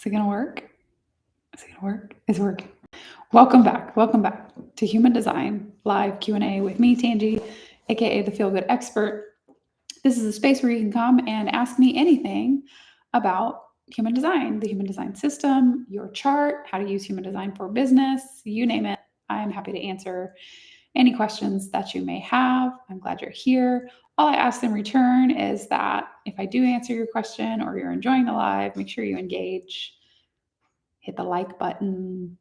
Is it going to work? Is it going to work? It's working. Welcome back. Welcome back to Human Design live Q&A with me, Tangi, aka the Feel Good Expert. This is a space where you can come and ask me anything about human design, the human design system, your chart, how to use human design for business, you name it. I'm happy to answer any questions that you may have. I'm glad you're here. All I ask in return is that if I do answer your question or you're enjoying the live, make sure you engage, hit the like button,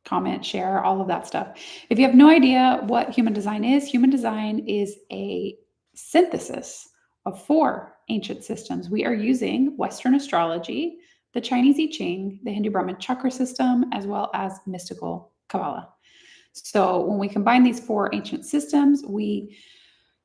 comment, share, all of that stuff. If you have no idea what human design is a synthesis of 4 ancient systems. We are using Western astrology, the Chinese I Ching, the Hindu Brahman chakra system, as well as mystical Kabbalah. So when we combine these 4 ancient systems, we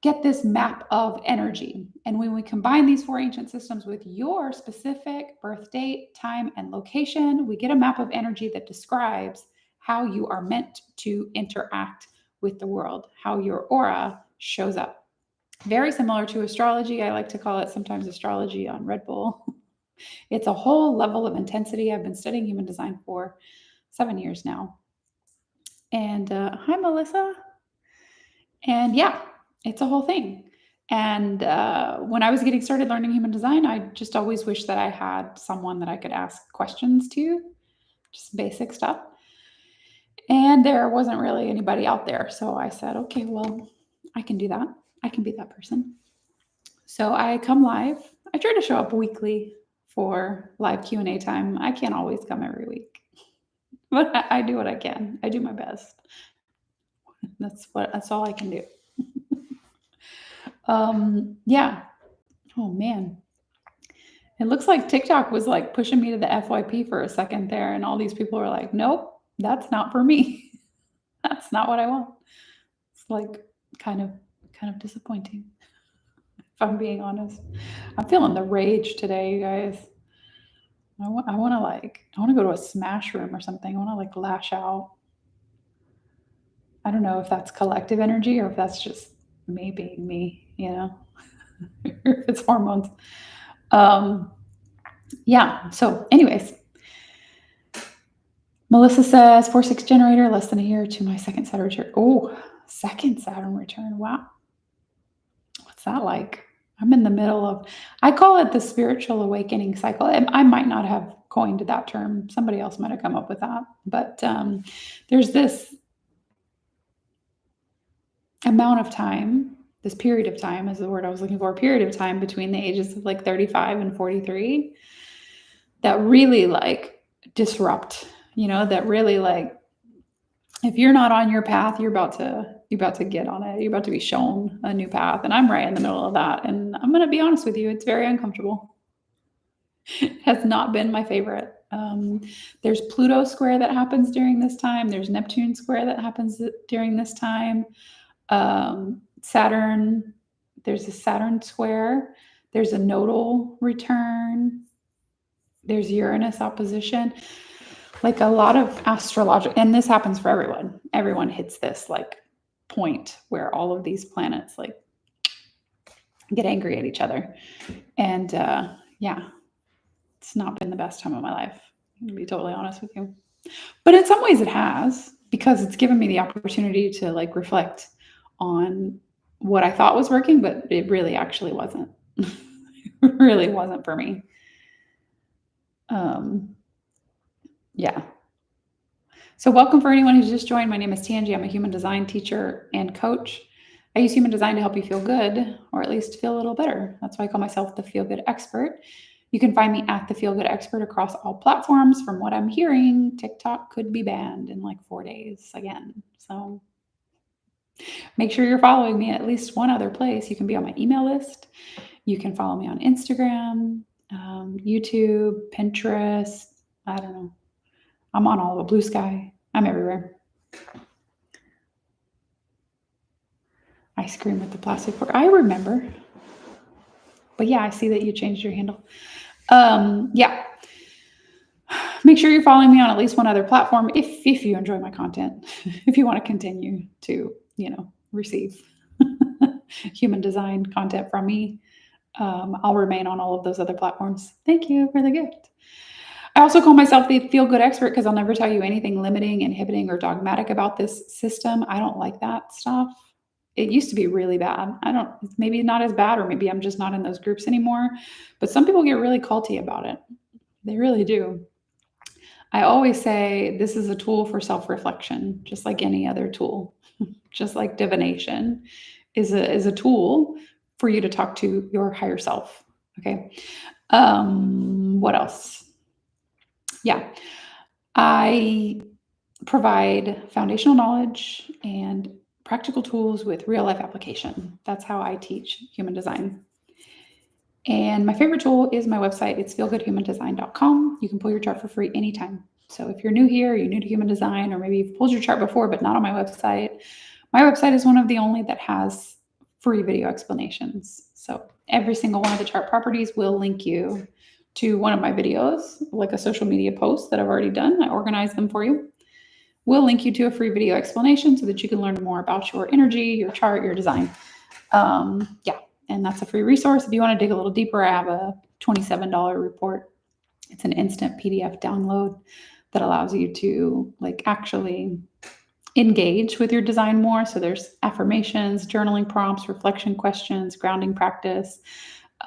get this map of energy. And when we combine these 4 ancient systems with your specific birth date, time, and location, we get a map of energy that describes how you are meant to interact with the world, how your aura shows up. Very similar to astrology. I like to call it sometimes astrology on Red Bull. It's a whole level of intensity. I've been studying human design for 7 years now. And hi, Melissa. And yeah, it's a whole thing. And when I was getting started learning human design, I just always wished that I had someone that I could ask questions to, just basic stuff. And there wasn't really anybody out there. So I said, okay, well, I can do that. I can be that person. So I come live. I try to show up weekly for live Q&A time. I can't always come every week, but I do what I can. I do my best. That's all I can do. Yeah. Oh man. It looks like TikTok was like pushing me to the FYP for a second there, and all these people are like, nope, that's not for me. That's not what I want. It's like kind of disappointing, if I'm being honest. I'm feeling the rage today, you guys. I want to go to a smash room or something. I want to like lash out. I don't know if that's collective energy or if that's just me being me, you know, if it's hormones. Yeah. So anyways, Melissa says 4-6 generator, less than a year to my second Saturn return. Oh, second Saturn return. Wow. What's that like? I'm in the middle of, I call it the spiritual awakening cycle. And I might not have coined that term. Somebody else might have come up with that. But there's this amount of time, this period of time is the word I was looking for, period of time between the ages of like 35 and 43 that really like disrupt, that really like, if you're not on your path, you're about to get on it. You're about to be shown a new path. And I'm right in the middle of that. And I'm going to be honest with you, it's very uncomfortable. It has not been my favorite. There's Pluto square that happens during this time. There's Neptune square that happens during this time. Saturn, there's a Saturn square. There's a nodal return. There's Uranus opposition. Like a lot of astrological, and this happens for everyone. Everyone hits this like point where all of these planets like get angry at each other. And yeah, it's not been the best time of my life, to be totally honest with you. But in some ways it has, because it's given me the opportunity to like reflect on what I thought was working, but it really actually wasn't. It really wasn't for me. Yeah. So welcome for anyone who's just joined. My name is Tangi. I'm a human design teacher and coach. I use human design to help you feel good, or at least feel a little better. That's why I call myself the Feel Good Expert. You can find me at the Feel Good Expert across all platforms. From what I'm hearing, TikTok could be banned in like 4 days again. So make sure you're following me at least one other place. You can be on my email list. You can follow me on Instagram, YouTube, Pinterest. I don't know. I'm on all of Blue Sky. I'm everywhere. Ice cream with the plastic fork. I remember. But yeah, I see that you changed your handle. Yeah. Make sure you're following me on at least one other platform if you enjoy my content, if you want to continue to, receive human design content from me. I'll remain on all of those other platforms. Thank you for the gift. I also call myself the feel good expert because I'll never tell you anything limiting, inhibiting, or dogmatic about this system. I don't like that stuff. It used to be really bad. I don't, maybe not as bad, or maybe I'm just not in those groups anymore. But some people get really culty about it. They really do. I always say this is a tool for self reflection, just like any other tool, just like divination is a tool for you to talk to your higher self. Okay. What else? Yeah. I provide foundational knowledge and practical tools with real life application. That's how I teach human design. And my favorite tool is my website. It's feelgoodhumandesign.com. You can pull your chart for free anytime. So if you're new here, you're new to human design, or maybe you've pulled your chart before, but not on my website is one of the only that has free video explanations. So every single one of the chart properties will link you to one of my videos, like a social media post that I've already done. I organize them for you. We'll link you to a free video explanation so that you can learn more about your energy, your chart, your design. Yeah, and that's a free resource. If you want to dig a little deeper, I have a $27 report. It's an instant PDF download that allows you to like actually engage with your design more. So there's affirmations, journaling prompts, reflection questions, grounding practice,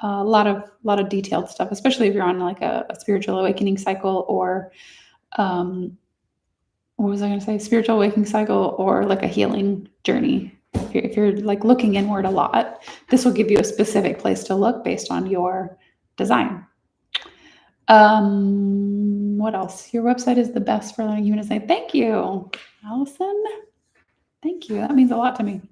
a lot of detailed stuff, especially if you're on like a spiritual awakening cycle, or what was I going to say? Spiritual awakening cycle, or like a healing journey. If you're like looking inward a lot, this will give you a specific place to look based on your design. What else? Your website is the best for learning human design. Thank you, Allison. Thank you. That means a lot to me.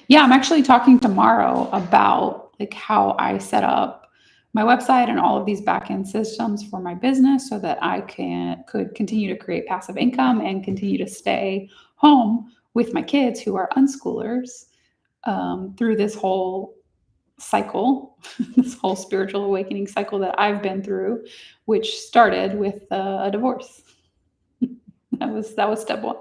Yeah, I'm actually talking tomorrow about like how I set up my website and all of these back-end systems for my business so that I could continue to create passive income and continue to stay home with my kids who are unschoolers through this whole cycle, this whole spiritual awakening cycle that I've been through, which started with a divorce. that was step one.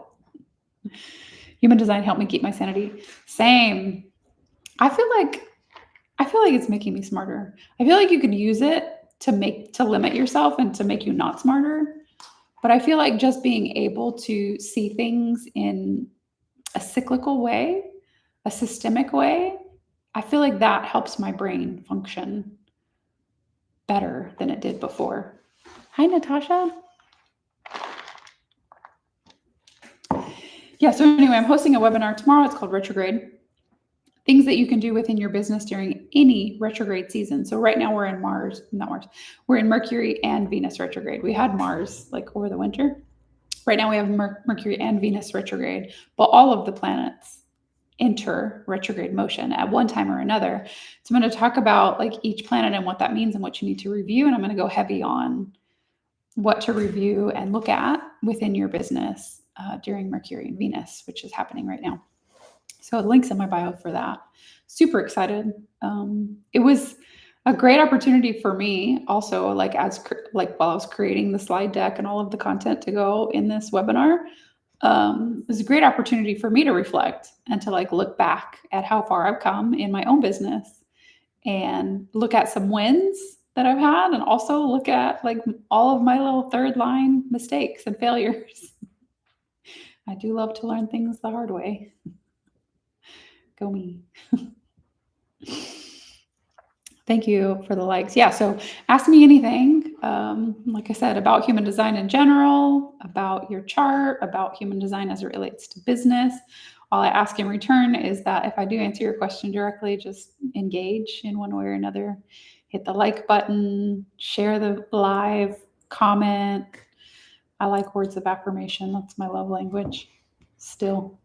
Human design helped me keep my sanity. Same. I feel like it's making me smarter. I feel like you could use it to limit yourself and to make you not smarter. But I feel like just being able to see things in a cyclical way, a systemic way, I feel like that helps my brain function better than it did before. Hi, Natasha. Yeah, so anyway, I'm hosting a webinar tomorrow. It's called Retrograde. Things that you can do within your business during any retrograde season. So right now we're in we're in Mercury and Venus retrograde. We had Mars like over the winter. Right now we have Mercury and Venus retrograde, but all of the planets enter retrograde motion at one time or another. So I'm going to talk about like each planet and what that means and what you need to review. And I'm going to go heavy on what to review and look at within your business during Mercury and Venus, which is happening right now. So links in my bio for that. Super excited. It was a great opportunity for me also, like while I was creating the slide deck and all of the content to go in this webinar. It was a great opportunity for me to reflect and to like look back at how far I've come in my own business and look at some wins that I've had, and also look at like all of my little third line mistakes and failures. I do love to learn things the hard way. Go me. Thank you for the likes. Yeah, so ask me anything, like I said, about human design in general, about your chart, about human design as it relates to business. All I ask in return is that if I do answer your question directly, just engage in one way or another. Hit the like button, share the live, comment. I like words of affirmation. That's my love language still.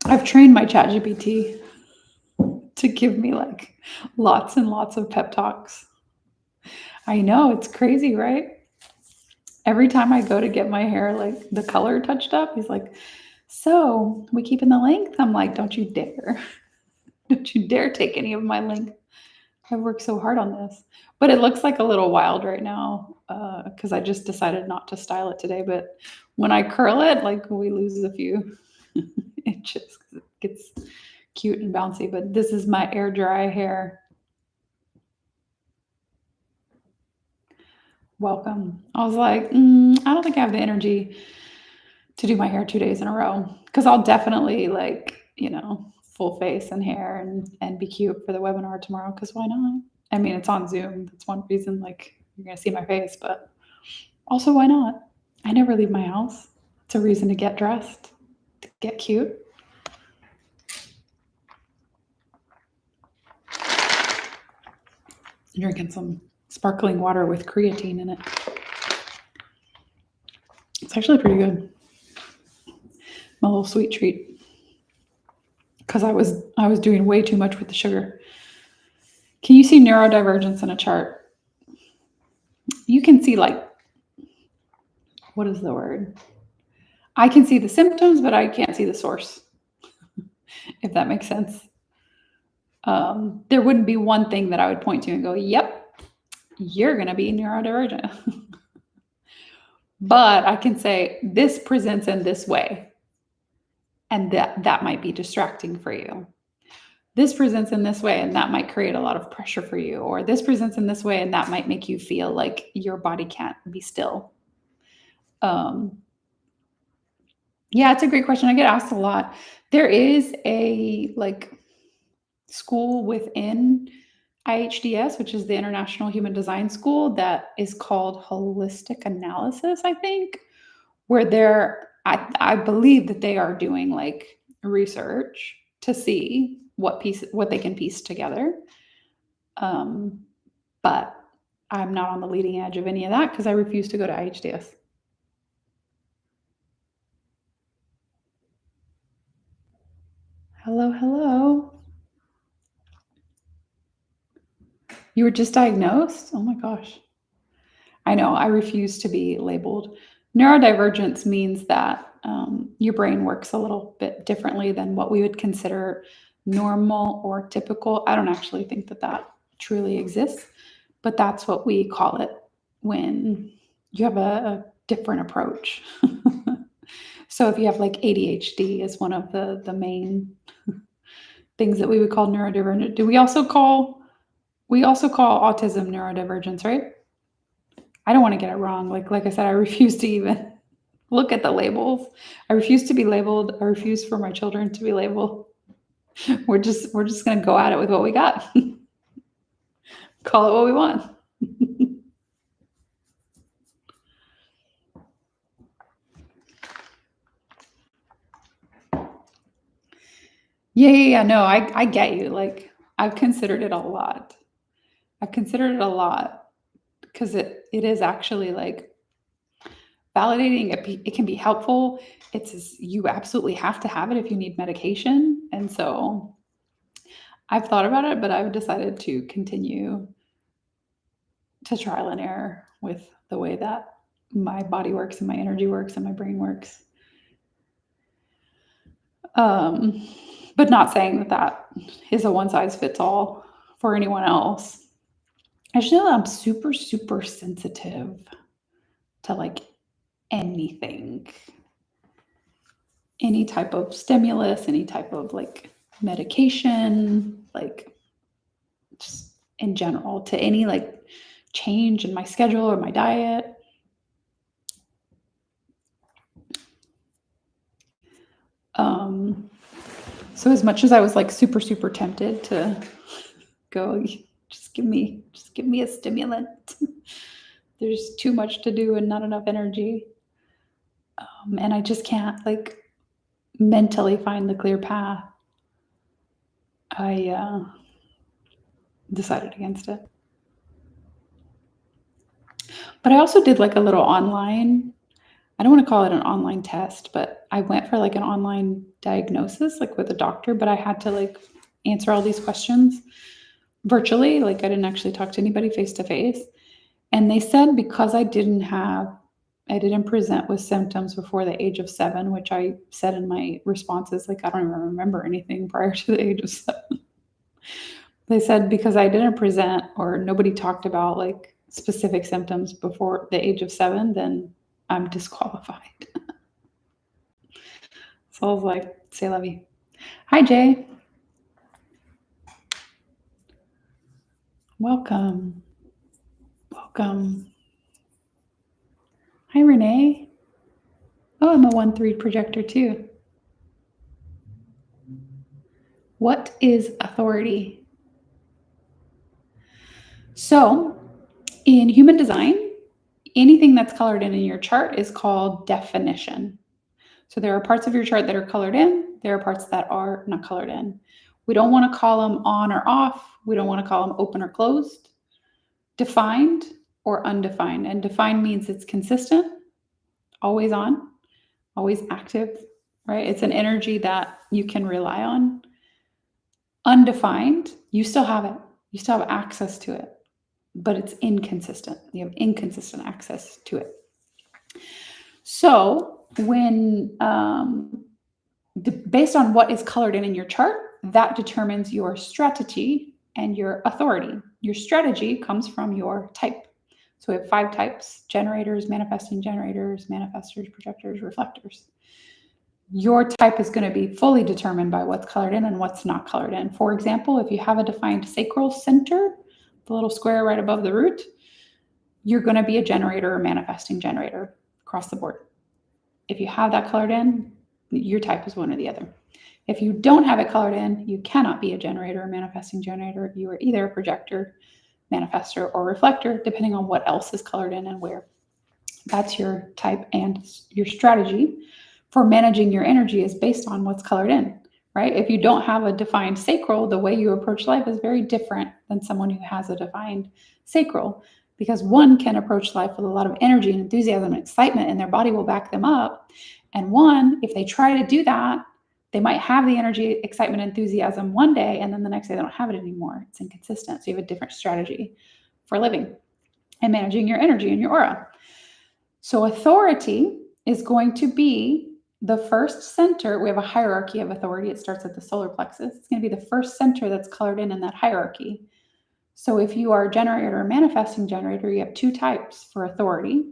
I've trained my ChatGPT to give me like lots and lots of pep talks. I know, it's crazy, right? Every time I go to get my hair like the color touched up, he's like, so we keeping the length? I'm like, don't you dare. Don't you dare take any of my length. I've worked so hard on this. But it looks like a little wild right now because I just decided not to style it today. But when I curl it, like we lose a few inches because it gets cute and bouncy. But this is my air dry hair. welcome. I was like, I don't think I have the energy to do my hair 2 days in a row because I'll definitely full face and hair and be cute for the webinar tomorrow because why not? I mean, it's on Zoom. That's one reason, like, you're going to see my face, but also why not? I never leave my house. It's a reason to get dressed, to get cute. Drinking some sparkling water with creatine in it. It's actually pretty good. My little sweet treat. Because I was doing way too much with the sugar. Can you see neurodivergence in a chart? You can see, like, what is the word? I can see the symptoms, but I can't see the source, if that makes sense. There wouldn't be one thing that I would point to and go, yep, you're going to be neurodivergent. But I can say this presents in this way, and that might be distracting for you. This presents in this way, and that might create a lot of pressure for you. Or this presents in this way, and that might make you feel like your body can't be still. Yeah, it's a great question. I get asked a lot. There is a school within IHDS, which is the International Human Design School, that is called Holistic Analysis, I think, where I believe that they are doing like research to see what they can piece together. But I'm not on the leading edge of any of that because I refuse to go to IHDS. Hello, hello. You were just diagnosed? Oh my gosh. I know, I refuse to be labeled. Neurodivergence means that your brain works a little bit differently than what we would consider normal or typical. I don't actually think that truly exists, but that's what we call it when you have a different approach. So if you have like ADHD is one of the main things that we would call neurodivergent. We also call autism neurodivergence, right? I don't want to get it wrong. Like I said, I refuse to even look at the labels. I refuse to be labeled. I refuse for my children to be labeled. We're just going to go at it with what we got. Call it what we want. Yeah. No, I get you. Like, I've considered it a lot. Because it is actually like validating. It can be helpful. You absolutely have to have it if you need medication. And so I've thought about it, but I've decided to continue to trial and error with the way that my body works and my energy works and my brain works. But not saying that is a one size fits all for anyone else. I just know that I'm super, super sensitive to like anything, any type of stimulus, any type of like medication, like just in general, to any like change in my schedule or my diet. So as much as I was like super, super tempted to go, just give me a stimulant. There's too much to do and not enough energy. And I just can't like mentally find the clear path. I decided against it. But I also did like a little online, I don't want to call it an online test, but I went for like an online diagnosis, like with a doctor, but I had to like answer all these questions virtually. Like I didn't actually talk to anybody face to face. And they said because I didn't present with symptoms before the age of 7, which I said in my responses, like I don't even remember anything prior to the age of 7. They said because I didn't present or nobody talked about like specific symptoms before the age of 7, then I'm disqualified. So I was like, say la vie. Hi, Jay. Welcome. Hi, Renee. Oh, I'm a 1-3 projector too. What is authority? So, in human design, anything that's colored in your chart is called definition. So there are parts of your chart that are colored in, there are parts that are not colored in. We don't want to call them on or off. We don't want to call them open or closed, defined or undefined. And defined means it's consistent, always on, always active, right? It's an energy that you can rely on. Undefined, you still have it. You still have access to it, but it's inconsistent. You have inconsistent access to it. So when based on what is colored in your chart, that determines your strategy and your authority. Your strategy comes from your type. So we have 5 types: generators, manifestors, projectors, reflectors. Your type is going to be fully determined by what's colored in and what's not colored in. For example, if you have a defined sacral center, the little square right above the root, you're going to be a generator or manifesting generator across the board. If you have that colored in, your type is one or the other. If you don't have it colored in, you cannot be a generator or manifesting generator. You are either a projector, manifestor, or reflector, depending on what else is colored in and where. That's your type, and your strategy for managing your energy is based on what's colored in, right? If you don't have a defined sacral, the way you approach life is very different than someone who has a defined sacral, because one can approach life with a lot of energy and enthusiasm and excitement, and their body will back them up. And one, if they try to do that, they might have the energy, excitement, enthusiasm one day, and then the next day they don't have it anymore. It's inconsistent. So you have a different strategy for living and managing your energy and your aura. So authority is going to be the first center. We have a hierarchy of authority. It starts at the solar plexus. It's going to be the first center that's colored in that hierarchy. So if you are a generator or manifesting generator, you have 2 types for authority.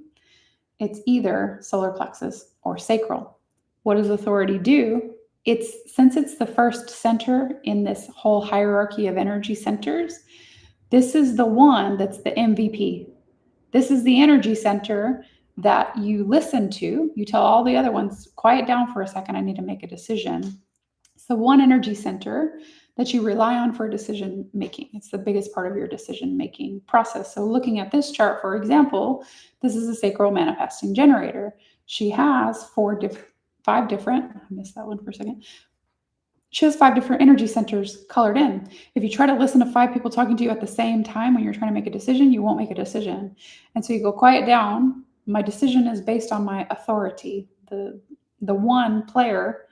It's either solar plexus or sacral. What does authority do? Since it's the first center in this whole hierarchy of energy centers, this is the one that's the MVP. This is the energy center that you listen to. You tell all the other ones, quiet down for a second, I need to make a decision. It's the one energy center that you rely on for decision making. It's the biggest part of your decision making process. So looking at this chart, for example, this is a sacral manifesting generator. She has 5 different, I missed that one for a second. She has 5 different energy centers colored in. If you try to listen to 5 people talking to you at the same time when you're trying to make a decision, you won't make a decision. And so you go, quiet down. My decision is based on my authority, the one player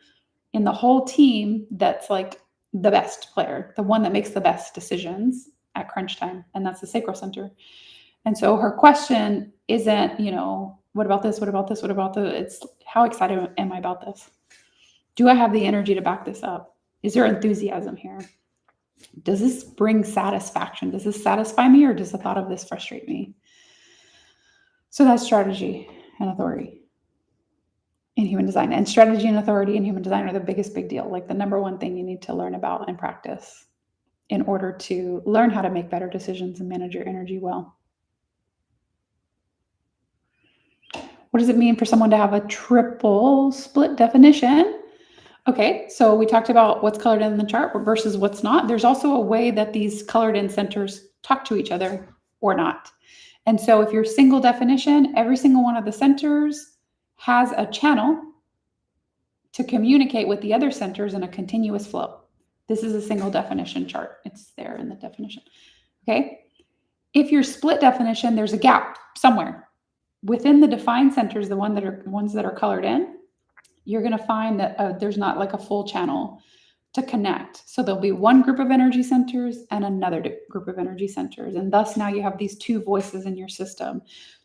in the whole team that's like the best player, the one that makes the best decisions at crunch time. And that's the sacral center. And so her question isn't, what about this? What about this? What about the? It's how excited am I about this? Do I have the energy to back this up? Is there enthusiasm here? Does this bring satisfaction? Does this satisfy me, or does the thought of this frustrate me? So that's strategy and authority in human design. And strategy and authority in human design are the big deal, like the number one thing you need to learn about and practice in order to learn how to make better decisions and manage your energy well. What does it mean for someone to have a triple split definition? Okay, so we talked about what's colored in the chart versus what's not. There's also a way that these colored in centers talk to each other or not. And so if you're single definition, every single one of the centers has a channel to communicate with the other centers in a continuous flow. This is a single definition chart. It's there in the definition. Okay. If you're split definition, there's a gap somewhere within the defined centers, the ones that are colored in. You're going to find that there's not like a full channel to connect. So there'll be one group of energy centers and another group of energy centers. And thus now you have these 2 voices in your system,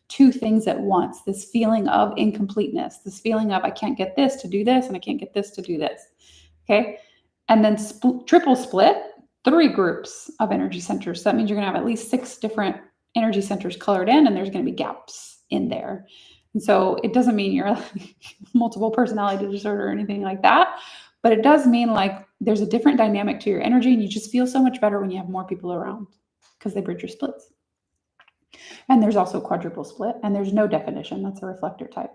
2 things at once, this feeling of incompleteness, this feeling of I can't get this to do this and I can't get this to do this. Okay. And then triple split, 3 groups of energy centers. So that means you're going to have at least 6 different energy centers colored in, and there's going to be gaps in there. And so it doesn't mean you're multiple personality disorder or anything like that, but it does mean like there's a different dynamic to your energy, and you just feel so much better when you have more people around because they bridge your splits. And there's also quadruple split, and there's no definition. That's a reflector type.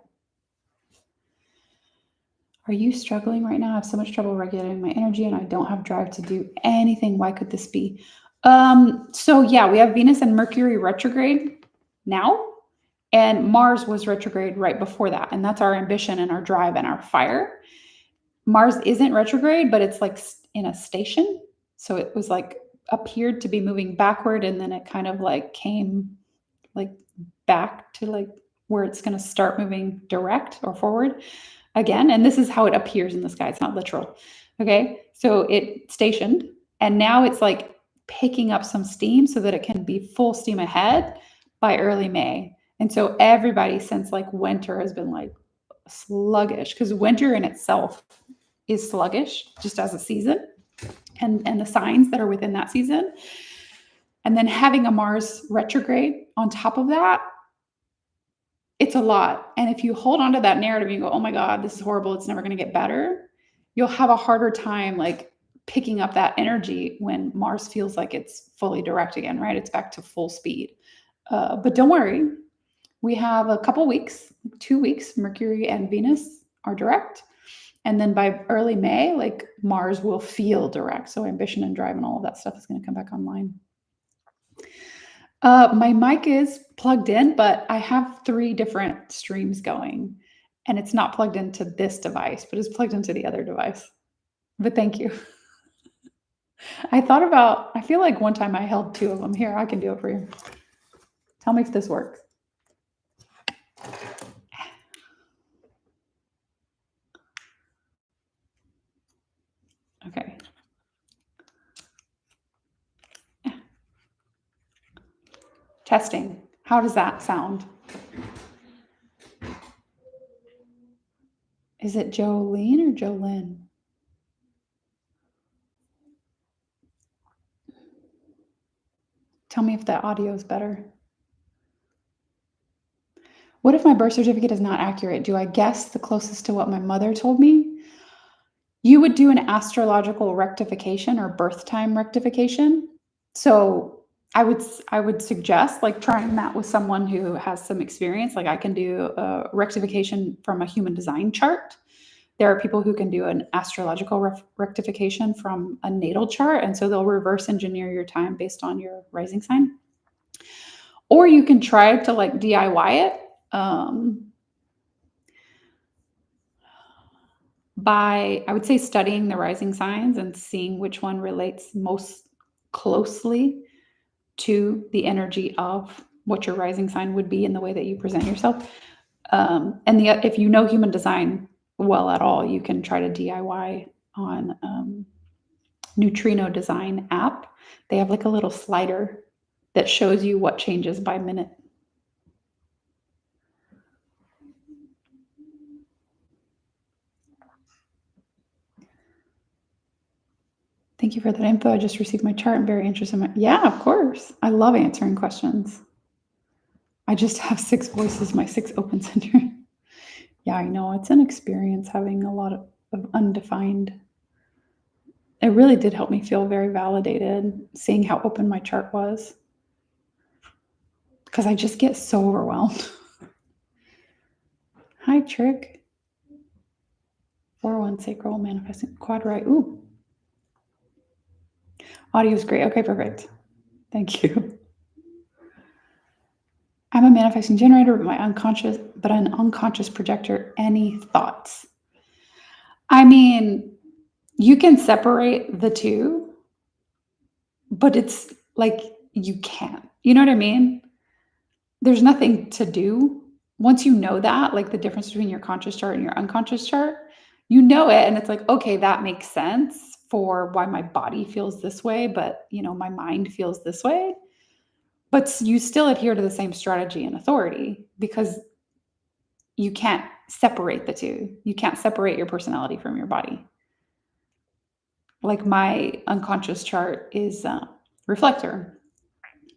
Are you struggling right now? I have so much trouble regulating my energy and I don't have drive to do anything. Why could this be? So yeah, we have Venus and Mercury retrograde now, and Mars was retrograde right before that. And that's our ambition and our drive and our fire. Mars isn't retrograde, but it's like in a station. So it was like appeared to be moving backward, and then it kind of like came like back to like where it's going to start moving direct or forward again. And this is how it appears in the sky. It's not literal. Okay. So it stationed, and now it's like picking up some steam so that it can be full steam ahead by early May. And so everybody since like winter has been like sluggish, because winter in itself is sluggish just as a season, and the signs that are within that season. And then having a Mars retrograde on top of that, it's a lot. And if you hold on to that narrative and you go, oh my God, this is horrible, it's never going to get better, you'll have a harder time like picking up that energy when Mars feels like it's fully direct again, right? It's back to full speed. But don't worry, we have a couple weeks, 2 weeks, Mercury and Venus are direct. And then by early May, like Mars will feel direct. So ambition and drive and all of that stuff is going to come back online. My mic is plugged in, but I have 3 different streams going, and it's not plugged into this device, but it's plugged into the other device. But thank you. I feel like one time I held 2 of them. Here, I can do it for you. Tell me if this works. Okay. Testing. How does that sound? Is it Jolene or Jolyn? Tell me if the audio is better. What if my birth certificate is not accurate? Do I guess the closest to what my mother told me? You would do an astrological rectification or birth time rectification. So I would suggest like trying that with someone who has some experience. Like I can do a rectification from a human design chart. There are people who can do an astrological rectification from a natal chart. And so they'll reverse engineer your time based on your rising sign. Or you can try to like DIY it by, I would say, studying the rising signs and seeing which one relates most closely to the energy of what your rising sign would be in the way that you present yourself. If you know human design well at all, you can try to DIY on Neutrino Design app. They have like a little slider that shows you what changes by minute. Thank you for that info. I just received my chart. I'm very interested in yeah, of course. I love answering questions. I just have 6 voices, my 6 open center. Yeah, I know. It's an experience having a lot of undefined. It really did help me feel very validated, seeing how open my chart was. Because I just get so overwhelmed. Hi, Trick. 4-1 sacral manifesting quad right. Ooh. Audio is great. Okay, perfect. Thank you. I'm a manifesting generator, but an unconscious projector. Any thoughts? I mean, you can separate the two, but it's like you can't. You know what I mean? There's nothing to do. Once you know that, like the difference between your conscious chart and your unconscious chart, you know it, and it's like, okay, that makes sense for why my body feels this way, but my mind feels this way. But you still adhere to the same strategy and authority because you can't separate the two. You can't separate your personality from your body. Like my unconscious chart is reflector.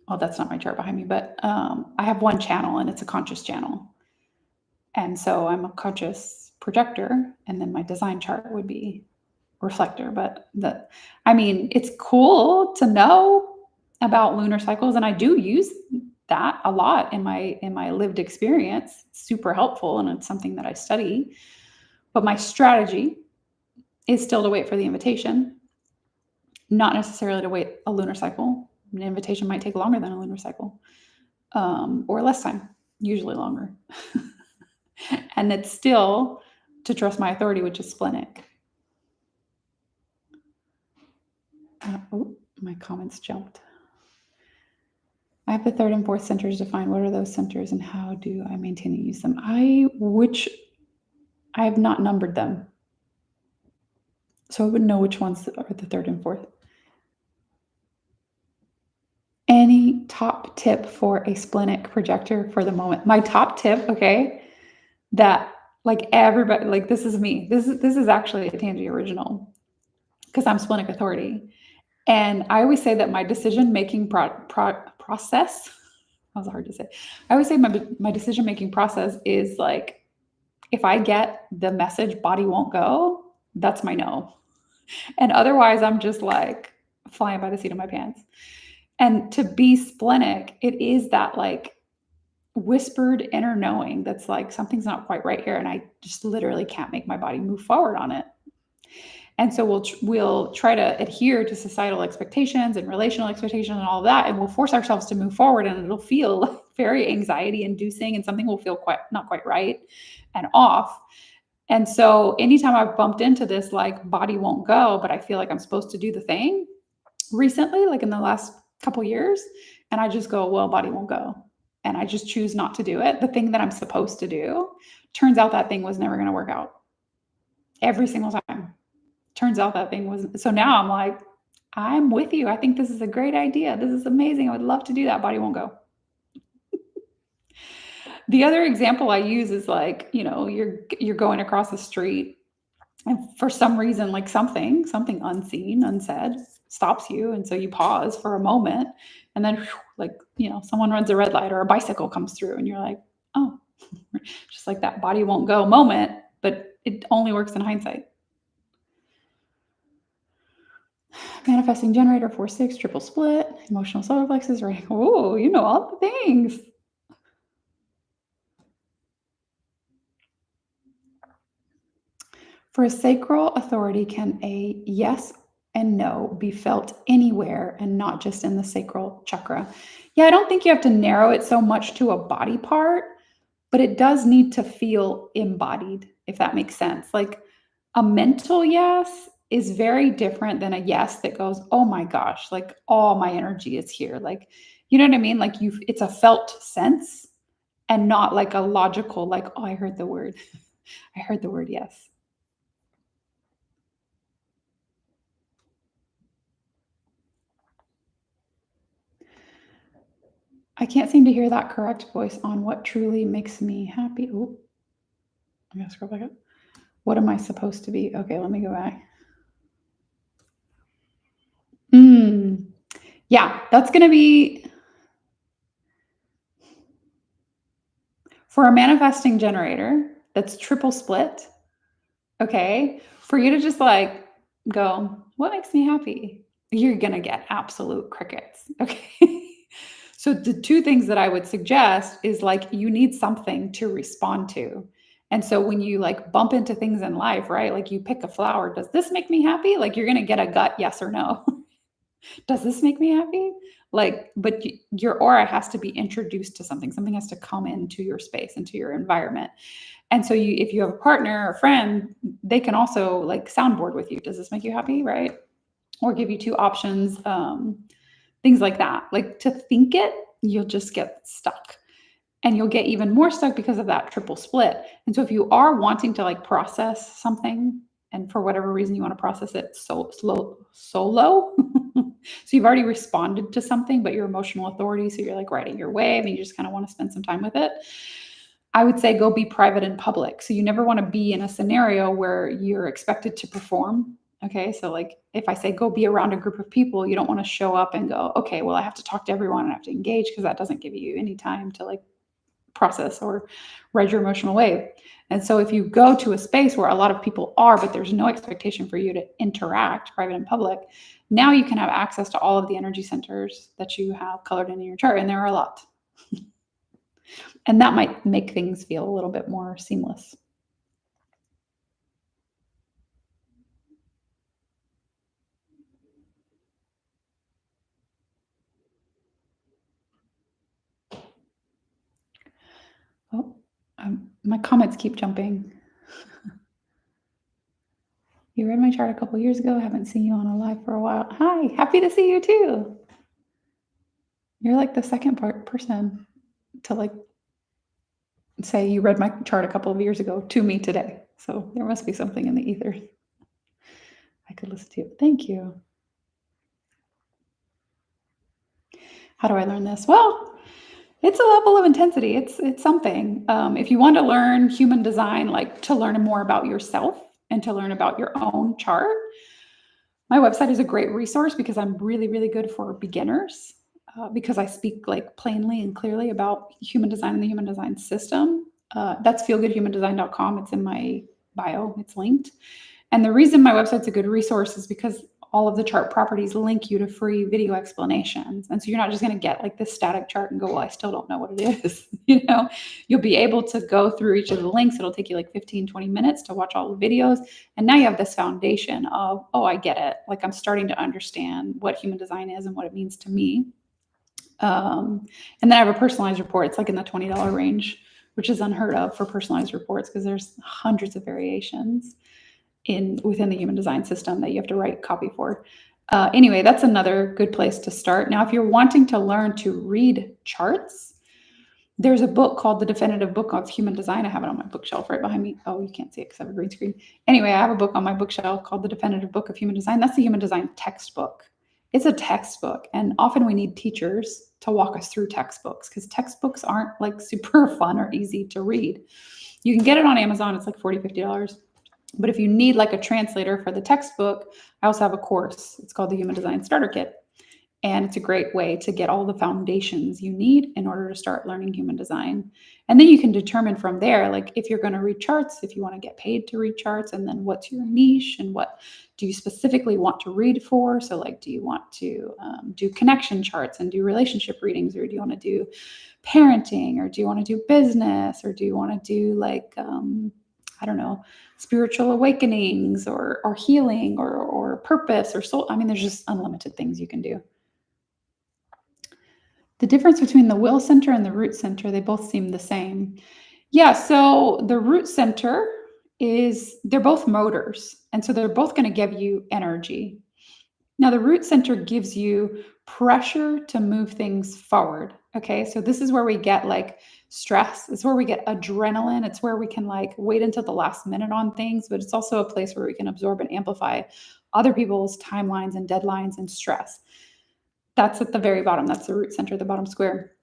Well, that's not my chart behind me, but I have one channel and it's a conscious channel. And so I'm a conscious projector, and then my design chart would be reflector. But it's cool to know about lunar cycles, and I do use that a lot in my lived experience. It's super helpful, and it's something that I study. But my strategy is still to wait for the invitation, not necessarily to wait a lunar cycle. An invitation might take longer than a lunar cycle, or less time, usually longer. And it's still to trust my authority, which is splenic. Oh, my comments jumped. I have the third and fourth centers defined. What are those centers and how do I maintain and use them? I have not numbered them, so I wouldn't know which ones are the third and fourth. Any top tip for a splenic projector for the moment? My top tip, okay, that like everybody, like this is me. This is actually a Tangi original because I'm splenic authority. And I always say that my decision-making process, that was hard to say. I always say my decision-making process is like, if I get the message body won't go, that's my no. And otherwise I'm just like flying by the seat of my pants. And to be splenic, it is that like whispered inner knowing that's like something's not quite right here, and I just literally can't make my body move forward on it. And so we'll try to adhere to societal expectations and relational expectations and all that, and we'll force ourselves to move forward, and it'll feel very anxiety inducing, and something will feel not quite right and off. And so anytime I've bumped into this like body won't go, but I feel like I'm supposed to do the thing recently, like in the last couple years, and I just go, well, body won't go. And I just choose not to do it. The thing that I'm supposed to do, turns out that thing was never going to work out. Every single time. Turns out that thing wasn't. So now I'm like, I'm with you. I think this is a great idea. This is amazing. I would love to do that. Body won't go. The other example I use is like, you're going across the street, and for some reason, like something unseen, unsaid stops you. And so you pause for a moment, and then like, someone runs a red light or a bicycle comes through, and you're like, oh, just like that body won't go moment, but it only works in hindsight. Manifesting generator 4-6, triple split, emotional solar plexus, right? Oh, all the things. For a sacral authority, can a yes and no be felt anywhere and not just in the sacral chakra? Yeah, I don't think you have to narrow it so much to a body part, but it does need to feel embodied, if that makes sense. Like a mental yes is very different than a yes that goes, oh my gosh, like all my energy is here. Like, you know what I mean? Like it's a felt sense and not like a logical, like, oh, I heard the word. I heard the word yes. I can't seem to hear that correct voice on what truly makes me happy. Oh, I'm going to scroll back up. What am I supposed to be? Okay, let me go back. Yeah, that's going to be for a manifesting generator that's triple split. Okay, for you to just like go, what makes me happy? You're going to get absolute crickets. Okay. So the two things that I would suggest is like you need something to respond to. And so when you like bump into things in life, right? Like you pick a flower, does this make me happy? Like you're going to get a gut yes or no. Does this make me happy? Like, but your aura has to be introduced to something. Something has to come into your space, into your environment. And so if you have a partner or friend, they can also like soundboard with you. Does this make you happy? Right? Or give you two options. Things like that. Like to think it, you'll just get stuck. And you'll get even more stuck because of that triple split. And so if you are wanting to like process something, and for whatever reason you want to process it solo, so you've already responded to something, but your emotional authority, so you're like riding your wave and you just kind of want to spend some time with it, I would say go be private in public. So you never want to be in a scenario where you're expected to perform. Okay, so like if I say go be around a group of people, you don't want to show up and go, okay, well, I have to talk to everyone and I have to engage, because that doesn't give you any time to like process or ride your emotional wave. And so if you go to a space where a lot of people are, but there's no expectation for you to interact private and public, now you can have access to all of the energy centers that you have colored in your chart. And there are a lot. And that might make things feel a little bit more seamless. Oh, my comments keep jumping. You read my chart a couple years ago. Haven't seen you on a live for a while. Hi, happy to see you too. You're like the second person to like say you read my chart a couple of years ago to me today. So there must be something in the ether I could listen to. Thank you. How do I learn this? Well, it's a level of intensity. It's something. If you want to learn human design, like to learn more about yourself and to learn about your own chart, my website is a great resource because I'm really, really good for beginners because I speak like plainly and clearly about human design and the human design system. That's feelgoodhumandesign.com. It's in my bio. It's linked. And the reason my website's a good resource is because all of the chart properties link you to free video explanations. And so you're not just going to get like this static chart and go, well, I still don't know what it is. You'll be able to go through each of the links. It'll take you like 15, 20 minutes to watch all the videos. And now you have this foundation of, oh, I get it. Like I'm starting to understand what human design is and what it means to me. And then I have a personalized report. It's like in the $20 range, which is unheard of for personalized reports because there's hundreds of variations within the human design system that you have to write copy for. Anyway, that's another good place to start. Now, if you're wanting to learn to read charts, there's a book called The Definitive Book of Human Design. I have it on my bookshelf right behind me. Oh, you can't see it because I have a green screen. Anyway, I have a book on my bookshelf called The Definitive Book of Human Design. That's the human design textbook. It's a textbook. And often we need teachers to walk us through textbooks because textbooks aren't like super fun or easy to read. You can get it on Amazon. It's like $40, $50. But if you need like a translator for the textbook, I also have a course. It's called the Human Design Starter Kit. And it's a great way to get all the foundations you need in order to start learning human design. And then you can determine from there, like if you're going to read charts, if you want to get paid to read charts, and then what's your niche and what do you specifically want to read for? So like, do you want to do connection charts and do relationship readings, or do you want to do parenting, or do you want to do business, or do you want to do like, I don't know, spiritual awakenings or healing or purpose or soul? I mean, there's just unlimited things you can do. The difference between the will center and the root center, they both seem the same. Yeah, so the root center they're both motors. And so they're both going to give you energy. Now, the root center gives you pressure to move things forward. Okay, so this is where we get like stress. It's where we get adrenaline. It's where we can like wait until the last minute on things, but it's also a place where we can absorb and amplify other people's timelines and deadlines and stress. That's at the very bottom. That's the root center, the bottom square.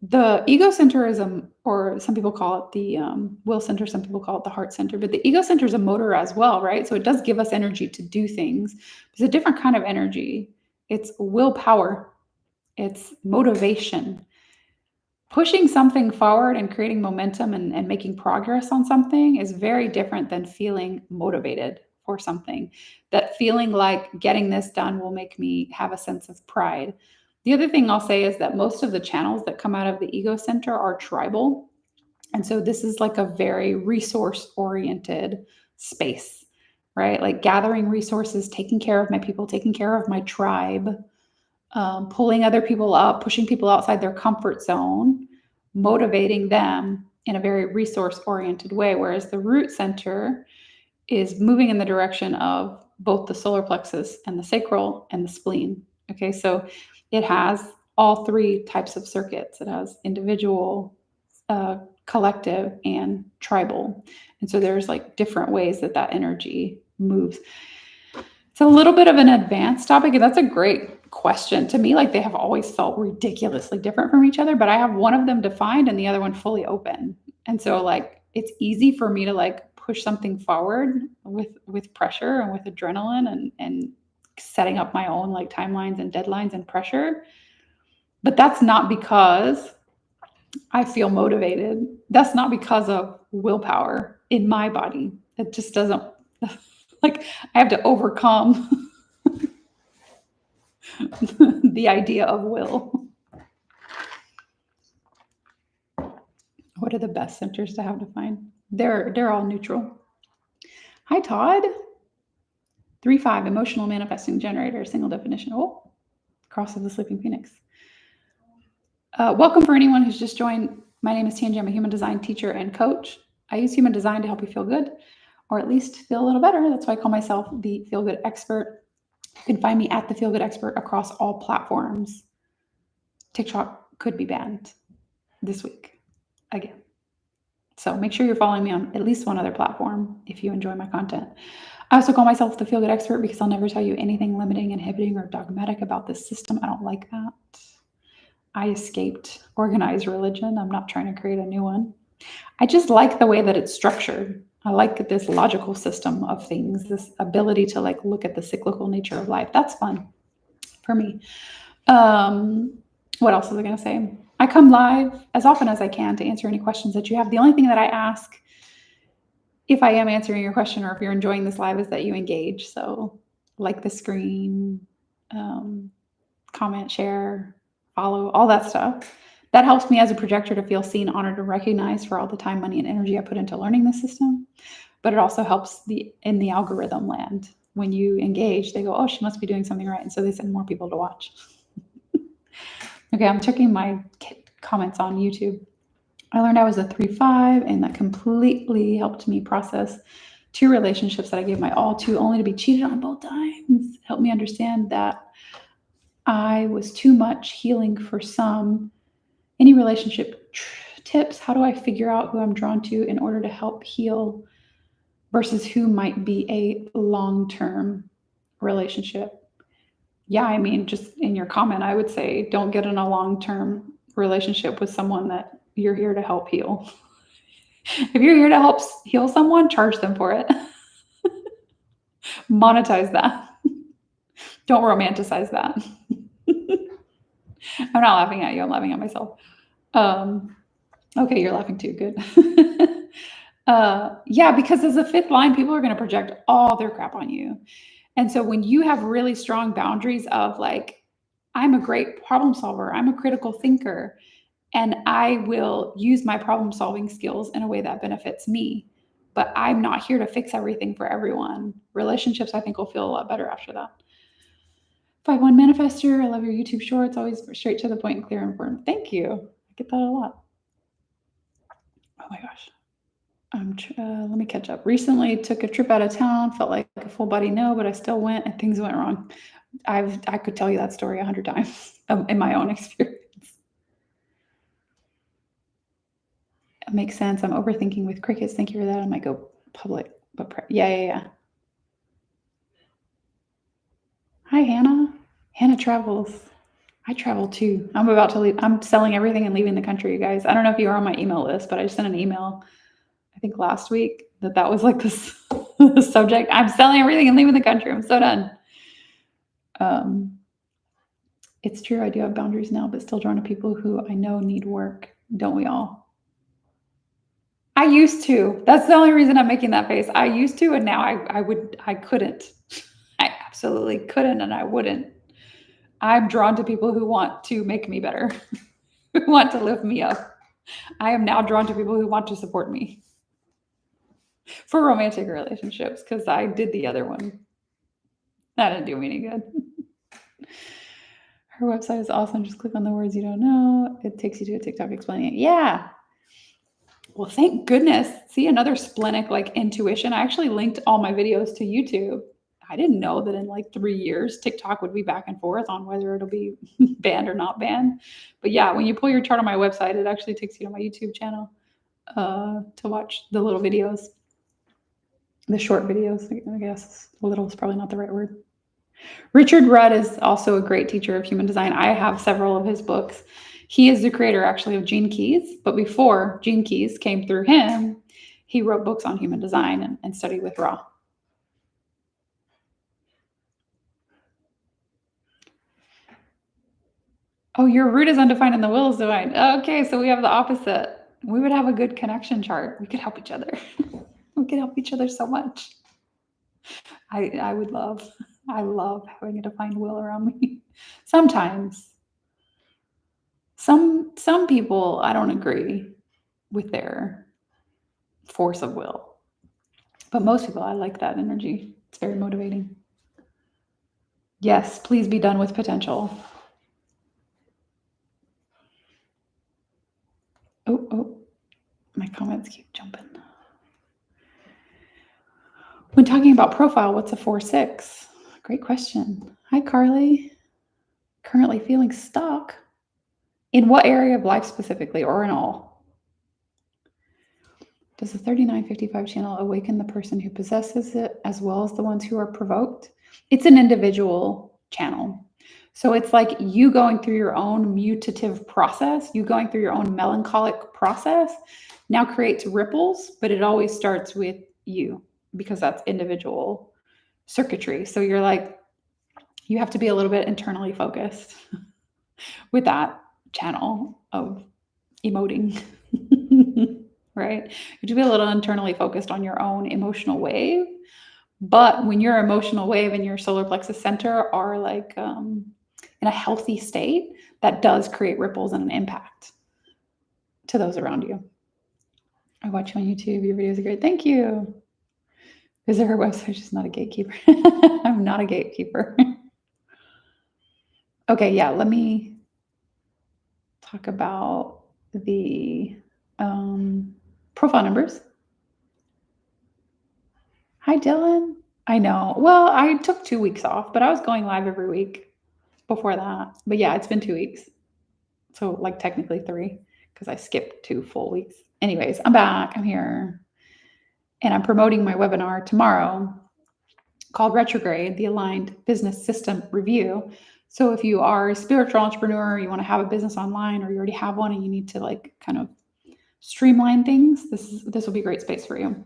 The ego center is or some people call it the will center, some people call it the heart center, but the ego center is a motor as well, right? So it does give us energy to do things. It's a different kind of energy. It's willpower. It's motivation. Pushing something forward and creating momentum and making progress on something is very different than feeling motivated for something. That feeling like getting this done will make me have a sense of pride. The other thing I'll say is that most of the channels that come out of the ego center are tribal. And so this is like a very resource-oriented space, right? Like gathering resources, taking care of my people, taking care of my tribe, pulling other people up, pushing people outside their comfort zone, motivating them in a very resource-oriented way. Whereas the root center is moving in the direction of both the solar plexus and the sacral and the spleen. Okay, so it has all three types of circuits. It has individual, collective, and tribal. And so there's like different ways that energy moves. It's a little bit of an advanced topic, and that's a great question. To me, like they have always felt ridiculously different from each other, but I have one of them defined and the other one fully open. And so like it's easy for me to like push something forward with pressure and with adrenaline and setting up my own like timelines and deadlines and pressure. But that's not because I feel motivated. That's not because of willpower in my body. It just doesn't, like I have to overcome the idea of will. What are the best centers to have defined? They're all neutral. Hi, Todd. 3-5, emotional manifesting generator, single definition. Oh, cross of the sleeping phoenix. Welcome for anyone who's just joined. My name is Tanji. I'm a human design teacher and coach. I use human design to help you feel good, or at least feel a little better. That's why I call myself the Feel Good Expert. You can find me at the Feel Good Expert across all platforms. TikTok could be banned this week again. So make sure you're following me on at least one other platform if you enjoy my content. I also call myself the Feel Good Expert because I'll never tell you anything limiting, inhibiting, or dogmatic about this system. I don't like that. I escaped organized religion. I'm not trying to create a new one. I just like the way that it's structured. I like this logical system of things, this ability to like look at the cyclical nature of life. That's fun for me. What else was I going to say? I come live as often as I can to answer any questions that you have. The only thing that I ask, if I am answering your question or if you're enjoying this live, is that you engage. So like the screen, comment, share, follow, all that stuff. That helps me as a projector to feel seen, honored, and recognized for all the time, money, and energy I put into learning the system. But it also helps in the algorithm land. When you engage, they go, oh, she must be doing something right. And so they send more people to watch. Okay, I'm checking my comments on YouTube. I learned I was a 3-5, and that completely helped me process 2 relationships that I gave my all to, only to be cheated on both times. It helped me understand that I was too much, healing for some. Any relationship tips? How do I figure out who I'm drawn to in order to help heal versus who might be a long-term relationship? Yeah, I mean, just in your comment, I would say don't get in a long-term relationship with someone that you're here to help heal. If you're here to help heal someone, charge them for it. Monetize that. Don't romanticize that. I'm not laughing at you. I'm laughing at myself. Okay, you're laughing too. Good. Yeah, because as a 5th line, people are going to project all their crap on you. And so when you have really strong boundaries of like, I'm a great problem solver, I'm a critical thinker, and I will use my problem solving skills in a way that benefits me, but I'm not here to fix everything for everyone. Relationships, I think, will feel a lot better after that. 5-1 manifester, I love your YouTube shorts, always straight to the point and clear and important. Thank you. I get that a lot. Oh my gosh. Let me catch up. Recently took a trip out of town, felt like a full body no, but I still went and things went wrong. I could tell you that story 100 times in my own experience. It makes sense. I'm overthinking with crickets. Thank you for that. I might go public, but yeah. Hi, Hannah. Hannah travels. I travel too. I'm about to leave. I'm selling everything and leaving the country, you guys. I don't know if you are on my email list, but I just sent an email, I think last week, that was like this subject. I'm selling everything and leaving the country. I'm so done. It's true. I do have boundaries now, but still drawn to people who I know need work. Don't we all? I used to. That's the only reason I'm making that face. I used to, and now I couldn't. I absolutely couldn't, and I wouldn't. I'm drawn to people who want to make me better, who want to lift me up. I am now drawn to people who want to support me for romantic relationships, because I did the other one. That didn't do me any good. Her website is awesome. Just click on the words you don't know. It takes you to a TikTok explaining it. Yeah. Well, thank goodness. See, another splenic like intuition. I actually linked all my videos to YouTube. I didn't know that in like 3 years, TikTok would be back and forth on whether it'll be banned or not banned. But yeah, when you pull your chart on my website, it actually takes you to my YouTube channel to watch the little videos, the short videos. I guess little is probably not the right word. Richard Rudd is also a great teacher of human design. I have several of his books. He is the creator actually of Gene Keys, but before Gene Keys came through him, he wrote books on human design and studied with Ra. Oh, your root is undefined and the will is divine. Okay, so we have the opposite. We would have a good connection chart. We could help each other. We could help each other so much. I love having a defined will around me. Sometimes. Some people, I don't agree. with their force of will. But most people, I like that energy. It's very motivating. Yes, please be done with potential. Oh, my comments keep jumping. When talking about profile, what's a 4-6? Great question. Hi, Carly. Currently feeling stuck. In what area of life specifically, or in all? Does the 3955 channel awaken the person who possesses it as well as the ones who are provoked? It's an individual channel. So it's like you going through your own mutative process, you going through your own melancholic process now creates ripples, but it always starts with you because that's individual circuitry. So you're like, you have to be a little bit internally focused with that channel of emoting, right? You have to be a little internally focused on your own emotional wave. But when your emotional wave and your solar plexus center are like in a healthy state, that does create ripples and an impact to those around you. I watch you on YouTube. Your videos are great. Thank you. Visit her website. She's not a gatekeeper. I'm not a gatekeeper. Okay, yeah, let me talk about the profile numbers. Hi, Dylan. I know. Well, I took 2 weeks off, but I was going live every week before that. But yeah, it's been 2 weeks. So like technically 3 because I skipped 2 full weeks. Anyways, I'm back. I'm here. And I'm promoting my webinar tomorrow called Retrograde, the Aligned Business System Review. So if you are a spiritual entrepreneur, you want to have a business online, or you already have one and you need to like kind of streamline things, this will be a great space for you.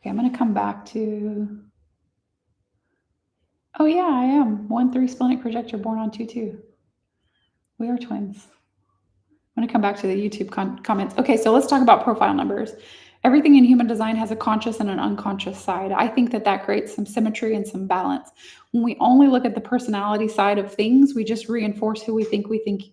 Okay, I'm going to come back to, oh yeah, I am 1-3 splenic projector born on 2-2. We are twins. I'm going to come back to the YouTube comments. Okay, so let's talk about profile numbers. Everything in human design has a conscious and an unconscious side. I think that creates some symmetry and some balance. When we only look at the personality side of things, we just reinforce who we think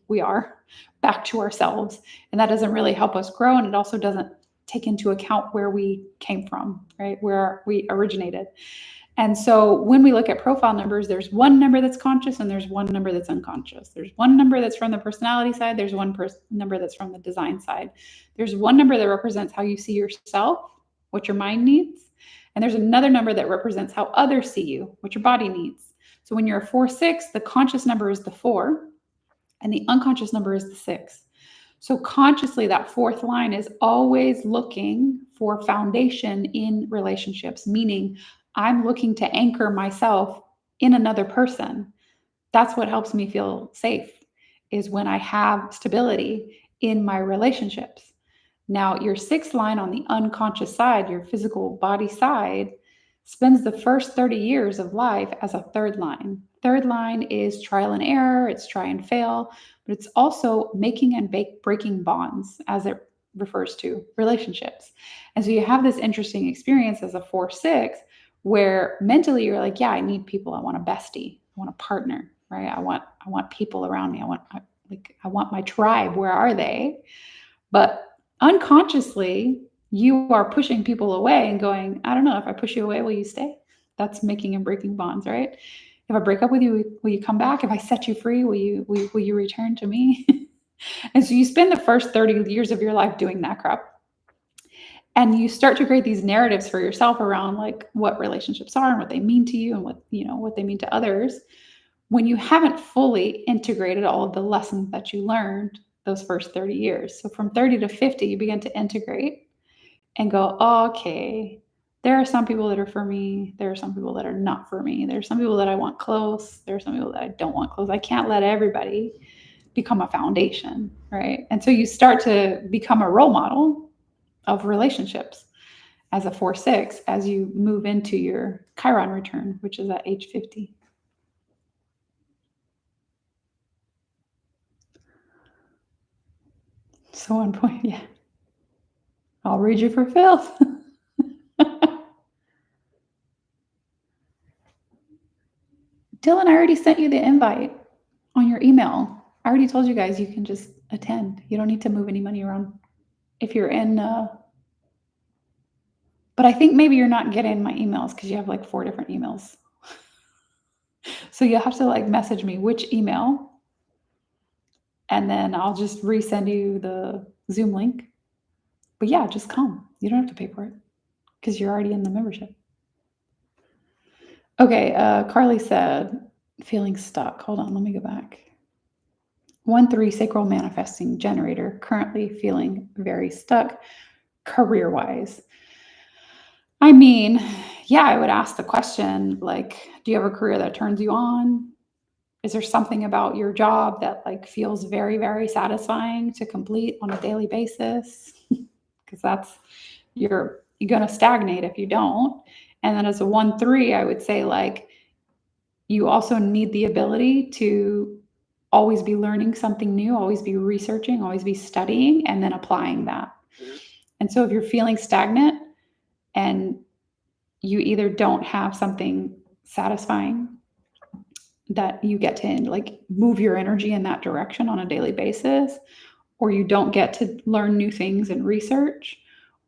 we are back to ourselves. And that doesn't really help us grow. And it also doesn't take into account where we came from, right? Where we originated. And so when we look at profile numbers, there's one number that's conscious and there's one number that's unconscious. There's one number that's from the personality side. There's one number that's from the design side. There's one number that represents how you see yourself, what your mind needs. And there's another number that represents how others see you, what your body needs. So when you're a 4-6, the conscious number is the 4 and the unconscious number is the 6. So consciously, that fourth line is always looking for foundation in relationships, meaning I'm looking to anchor myself in another person. That's what helps me feel safe, is when I have stability in my relationships. Now, your 6th line on the unconscious side, your physical body side, spends the first 30 years of life as a 3rd line. 3rd line is trial and error, it's try and fail, but it's also making and breaking bonds, as it refers to relationships. And so you have this interesting experience as a 4-6, where mentally you're like, yeah, I need people. I want a bestie. I want a partner, right? I want people around me. I want my tribe. Where are they? But unconsciously, you are pushing people away and going, I don't know, if I push you away, will you stay? That's making and breaking bonds, right? If I break up with you, will you come back? If I set you free, will you return to me? And so you spend the first 30 years of your life doing that crap. And you start to create these narratives for yourself around like what relationships are and what they mean to you and what they mean to others, when you haven't fully integrated all of the lessons that you learned those first 30 years. So from 30 to 50, you begin to integrate and go, oh, okay, there are some people that are for me. There are some people that are not for me. There are some people that I want close. There are some people that I don't want close. I can't let everybody become a foundation, right? And so you start to become a role model of relationships as a 4-6 as you move into your Chiron return, which is at age 50. So on point, yeah. I'll read you for filth. Dylan, I already sent you the invite on your email. I already told you guys you can just attend. You don't need to move any money around. If you're in, but I think maybe you're not getting my emails because you have like 4 different emails. So you'll have to like message me which email, and then I'll just resend you the Zoom link. But yeah, just come. You don't have to pay for it because you're already in the membership. Okay, Carly said, feeling stuck. Hold on, let me go back. 1-3 sacral manifesting generator, currently feeling very stuck career-wise. I mean, yeah, I would ask the question, like, do you have a career that turns you on? Is there something about your job that like feels very, very satisfying to complete on a daily basis? Because that's you're going to stagnate if you don't. And then as a 1-3, I would say like you also need the ability to always be learning something new, always be researching, always be studying, and then applying that. And so if you're feeling stagnant and you either don't have something satisfying that you get to like move your energy in that direction on a daily basis, or you don't get to learn new things and research,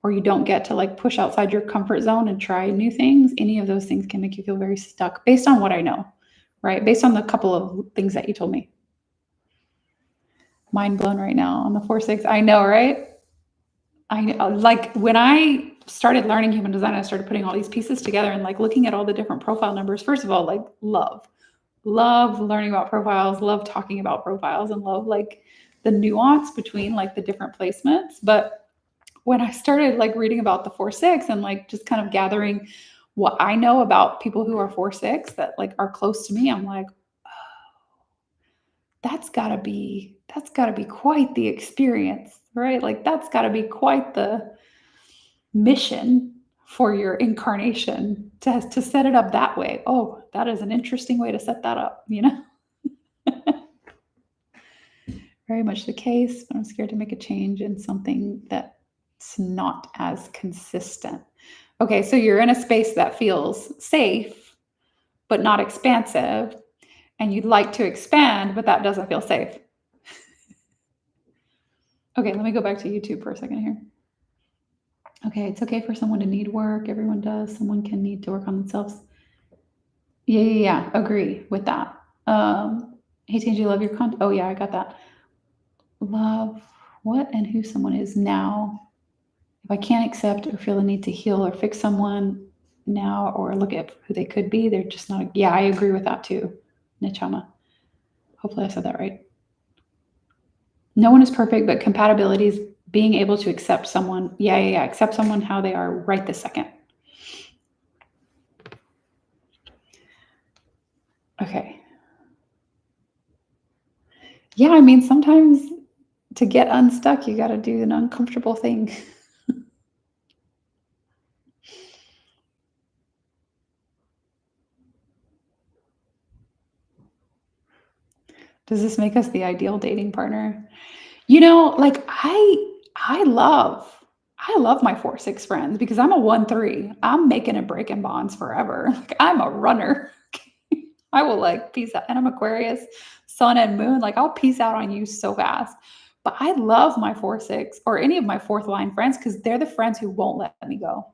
or you don't get to like push outside your comfort zone and try new things, any of those things can make you feel very stuck based on what I know, right? Based on the couple of things that you told me. Mind blown right now on the 4-6. I know, right? I know, like when I started learning human design, I started putting all these pieces together and like looking at all the different profile numbers. First of all, like love learning about profiles, love talking about profiles, and love like the nuance between like the different placements. But when I started like reading about the 4-6 and like just kind of gathering what I know about people who are 4-6 that like are close to me, I'm like, oh, that's gotta be quite the experience, right? Like that's gotta be quite the mission for your incarnation to set it up that way. Oh, that is an interesting way to set that up, you know? Very much the case, but I'm scared to make a change in something that's not as consistent. Okay, so you're in a space that feels safe, but not expansive, and you'd like to expand, but that doesn't feel safe. Okay, let me go back to YouTube for a second here. Okay, it's okay for someone to need work. Everyone does. Someone can need to work on themselves. Yeah. Agree with that. Hey, Tangy, love your content. Oh, yeah, I got that. Love what and who someone is now. If I can't accept or feel the need to heal or fix someone now or look at who they could be, they're just not. Yeah, I agree with that too, Nichama. Hopefully I said that right. No one is perfect, but compatibility is being able to accept someone. Yeah. Accept someone how they are right this second. Okay. Yeah, I mean, sometimes to get unstuck, you got to do an uncomfortable thing. Does this make us the ideal dating partner? You know, like I love my 4-6 friends because I'm a 1-3. I'm making and breaking bonds forever. Like I'm a runner. I will like peace out. And I'm Aquarius, sun and moon. Like I'll peace out on you so fast. But I love my 4-6 or any of my 4th line friends because they're the friends who won't let me go.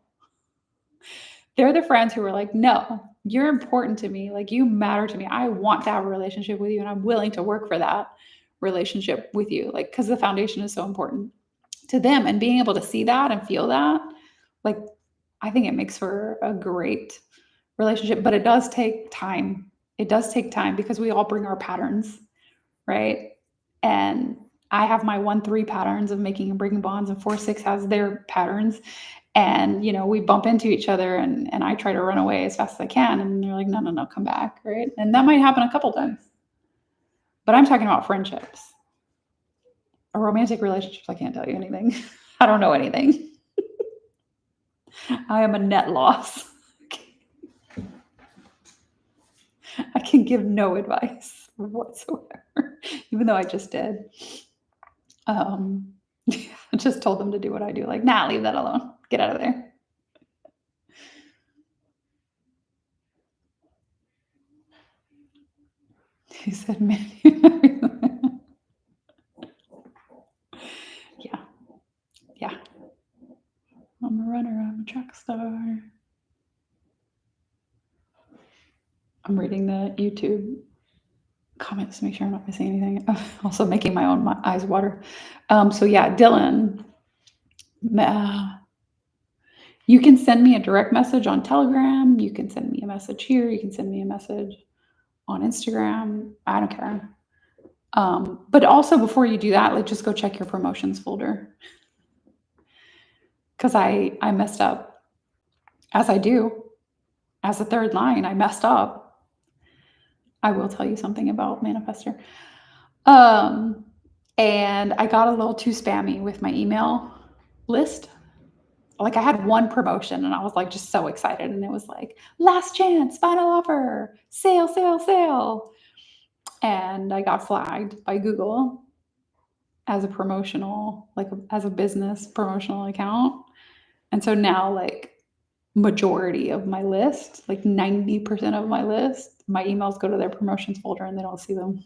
They're the friends who are like, no, you're important to me. Like you matter to me. I want to have a relationship with you and I'm willing to work for that relationship with you. Like, because the foundation is so important to them and being able to see that and feel that, like, I think it makes for a great relationship, but it does take time. It does take time because we all bring our patterns, right? And I have my 1-3 patterns of making and breaking bonds, and 4-6 has their patterns. And you know, we bump into each other, and I try to run away as fast as I can, and they're like, no, come back, right? And that might happen a couple times. But I'm talking about friendships. A romantic relationships, I can't tell you anything. I don't know anything. I am a net loss. I can give no advice whatsoever, even though I just did. I just told them to do what I do. Like, nah, leave that alone. Get out of there. He said, man. runner, I'm a track star. I'm reading the YouTube comments to make sure I'm not missing anything. Also making my eyes water. So yeah, Dylan, you can send me a direct message on Telegram. You can send me a message here. You can send me a message on Instagram. I don't care. But also before you do that, like just go check your promotions folder. Because I messed up, as I do. As a third line, I messed up. I will tell you something about Manifestor. And I got a little too spammy with my email list. Like I had one promotion and I was like just so excited. And it was like, last chance, final offer, sale, sale, sale. And I got flagged by Google as a promotional, like as a business promotional account. And so now like majority of my list, like 90% of my list, my emails go to their promotions folder and they don't see them.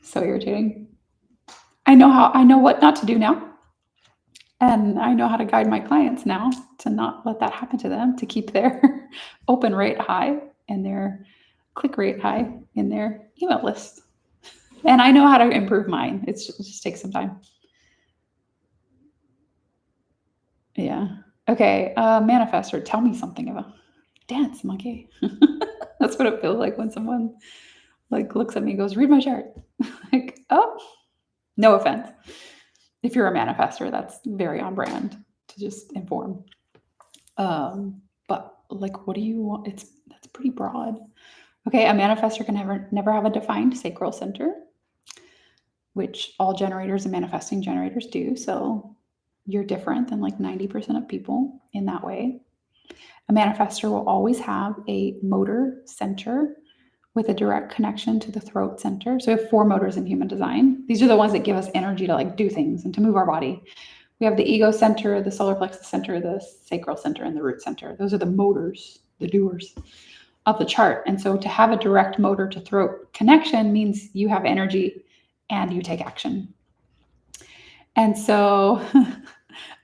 So irritating. I know what not to do now. And I know how to guide my clients now to not let that happen to them, to keep their open rate high and their click rate high in their email list. And I know how to improve mine. It just takes some time. Yeah. Okay. Manifestor, tell me something about dance monkey. That's what it feels like when someone like looks at me and goes, read my chart. Like, oh, no offense. If you're a manifestor, that's very on brand to just inform. But like, what do you want? That's pretty broad. Okay, a manifestor can never have a defined sacral center, which all generators and manifesting generators do. So you're different than like 90% of people in that way. A manifestor will always have a motor center with a direct connection to the throat center. So we have 4 motors in human design. These are the ones that give us energy to like do things and to move our body. We have the ego center, the solar plexus center, the sacral center, and the root center. Those are the motors, the doers of the chart. And so to have a direct motor to throat connection means you have energy and you take action. And so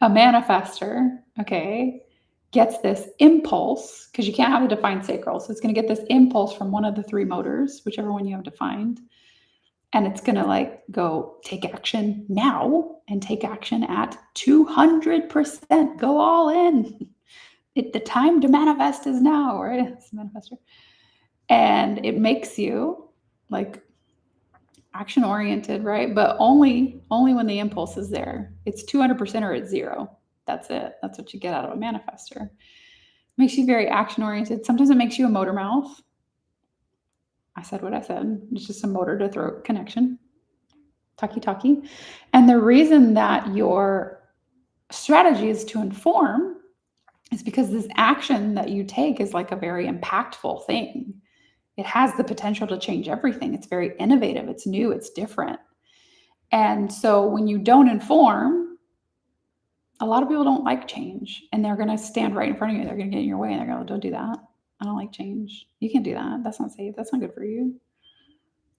a manifestor, okay, gets this impulse, because you can't have a defined sacral. So it's going to get this impulse from one of the 3 motors, whichever one you have defined. And it's going to like go take action now and take action at 200%. Go all in. The time to manifest is now, right? It's a manifestor. And it makes you like action oriented, right? But only when the impulse is there. It's 200% or it's 0. That's it. That's what you get out of a manifestor. Makes you very action oriented. Sometimes it makes you a motor mouth. I said what I said. It's just a motor to throat connection. Talkie. And the reason that your strategy is to inform is because this action that you take is like a very impactful thing. It has the potential to change everything. It's very innovative. It's new. It's different. And so when you don't inform, a lot of people don't like change and they're going to stand right in front of you. They're going to get in your way and they're going to, don't do that. I don't like change. You can't do that. That's not safe. That's not good for you.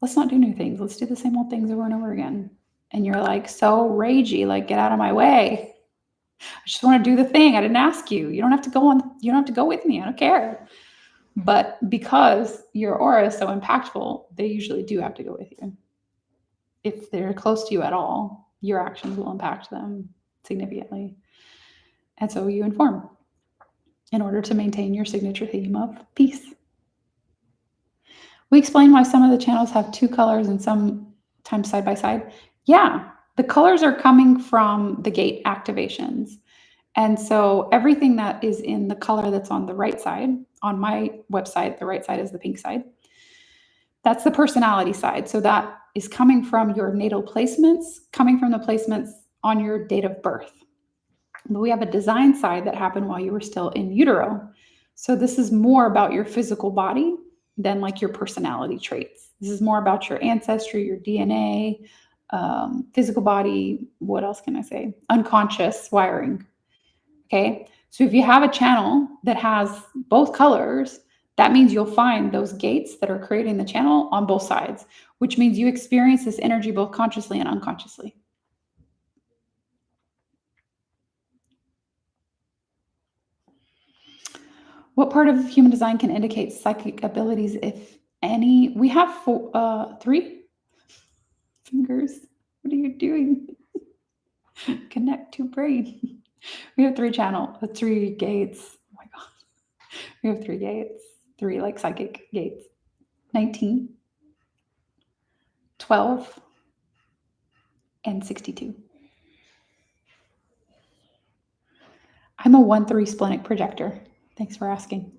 Let's not do new things. Let's do the same old things over and over again. And you're like so ragey, like get out of my way. I just want to do the thing. I didn't ask you. You don't have to go on. You don't have to go with me. I don't care. But because your aura is so impactful, they usually do have to go with you. If they're close to you at all, your actions will impact them significantly. And so you inform in order to maintain your signature theme of peace. We explain why some of the channels have 2 colors and sometimes side by side. Yeah, the colors are coming from the gate activations. And so everything that is in the color that's on the right side, on my website, the right side is the pink side. That's the personality side. So that is coming from your natal placements, coming from the placements on your date of birth. But we have a design side that happened while you were still in utero. So this is more about your physical body than like your personality traits. This is more about your ancestry, your DNA, physical body. What else can I say? Unconscious wiring. Okay. So if you have a channel that has both colors, that means you'll find those gates that are creating the channel on both sides, which means you experience this energy both consciously and unconsciously. What part of human design can indicate psychic abilities, if any? We have three fingers. What are you doing? Connect to brain. We have three gates. Oh my God. We have 3 gates, 3 like psychic gates. 19, 12, and 62. I'm a 1-3 splenic projector. Thanks for asking.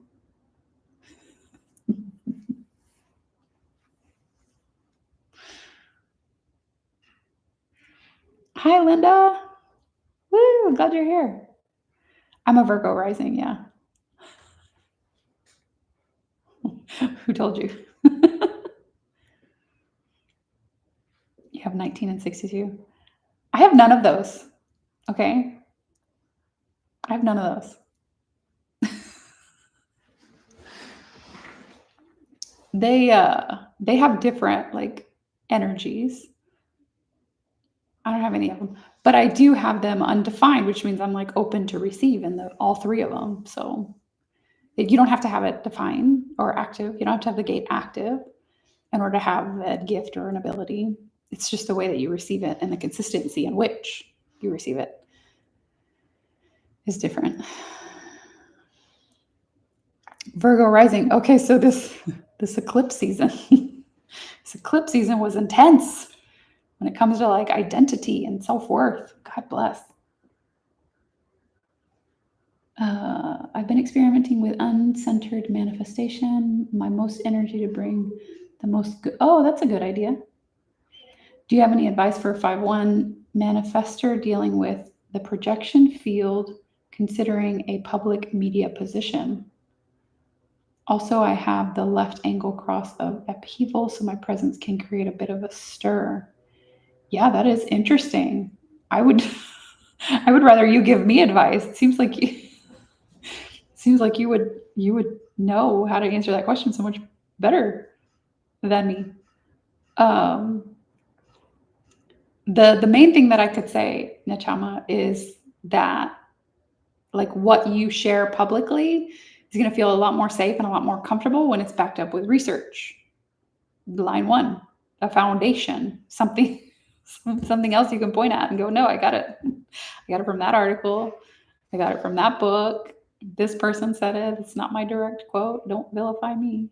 Hi, Linda. Woo, I'm glad you're here. I'm a Virgo rising, yeah. Who told you? You have 19 and 62. I have none of those. Okay. I have none of those. They have different like energies. I don't have any of them, but I do have them undefined, which means I'm like open to receive in all 3 of them. So you don't have to have it defined or active. You don't have to have the gate active in order to have a gift or an ability. It's just the way that you receive it and the consistency in which you receive it is different. Virgo rising. Okay, so this eclipse season, this eclipse season was intense when it comes to like identity and self-worth. God bless. I've been experimenting with uncentered manifestation. My most energy to bring the most good. Oh, that's a good idea. Do you have any advice for a 5-1 manifester dealing with the projection field, considering a public media position? Also, I have the left angle cross of upheaval, so my presence can create a bit of a stir. Yeah, that is interesting. I would rather you give me advice. It seems like you would know how to answer that question so much better than me. The main thing that I could say, Nachama, is that like what you share publicly is going to feel a lot more safe and a lot more comfortable when it's backed up with research. Line 1, a foundation, something else you can point at and go, no, I got it. I got it from that article. I got it from that book. This person said it. It's not my direct quote. Don't vilify me.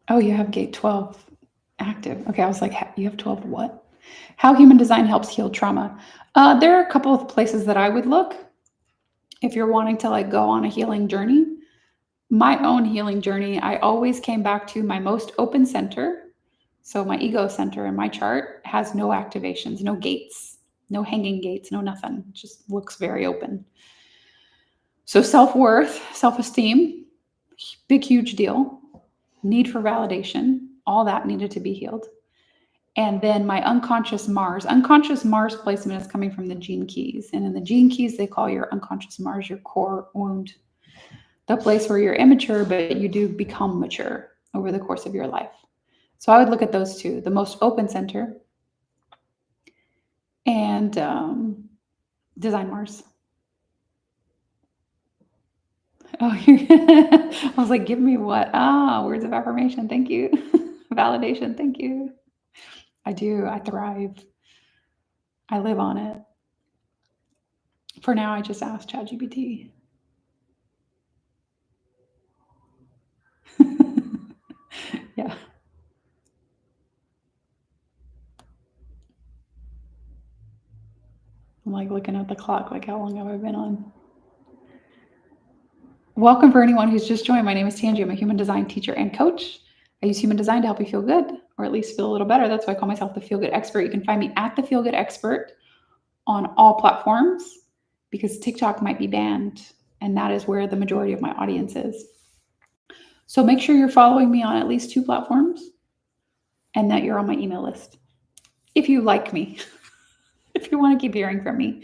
Oh, you have gate 12 active. Okay, I was like, you have 12 what? How human design helps heal trauma. There are a couple of places that I would look if you're wanting to like go on a healing journey. My own healing journey, I always came back to my most open center. So my ego center in my chart has no activations, no gates, no hanging gates, no nothing. It just looks very open. So self-worth, self-esteem, big, huge deal. Need for validation, all that needed to be healed. And then my unconscious Mars placement is coming from the gene keys. And in the gene keys, they call your unconscious Mars your core wound, the place where you're immature, but you do become mature over the course of your life. So I would look at those 2, the most open center and Design Mars. Oh, I was like, give me what? Words of affirmation. Thank you. Validation. Thank you. I do. I thrive. I live on it. For now, I just asked ChatGPT. Yeah. I'm like looking at the clock, like how long have I been on? Welcome for anyone who's just joined. My name is Tangi. I'm a human design teacher and coach. I use human design to help you feel good, or at least feel a little better. That's why I call myself the Feel Good Expert. You can find me at the Feel Good Expert on all platforms because TikTok might be banned, and that is where the majority of my audience is. So make sure you're following me on at least 2 platforms and that you're on my email list. If you like me, if you want to keep hearing from me.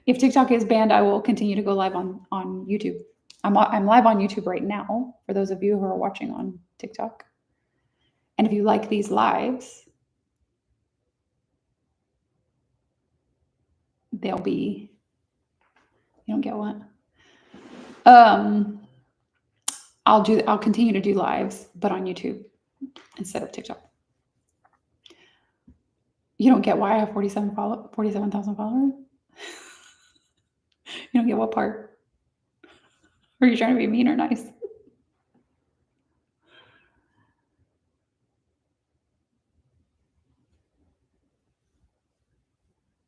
If TikTok is banned, I will continue to go live on YouTube. I'm live on YouTube right now for those of you who are watching on TikTok. And if you like these lives, they'll be, you don't get what? I'll continue to do lives, but on YouTube instead of TikTok. You don't get why I have 47,000 followers? You don't get what part? Are you trying to be mean or nice?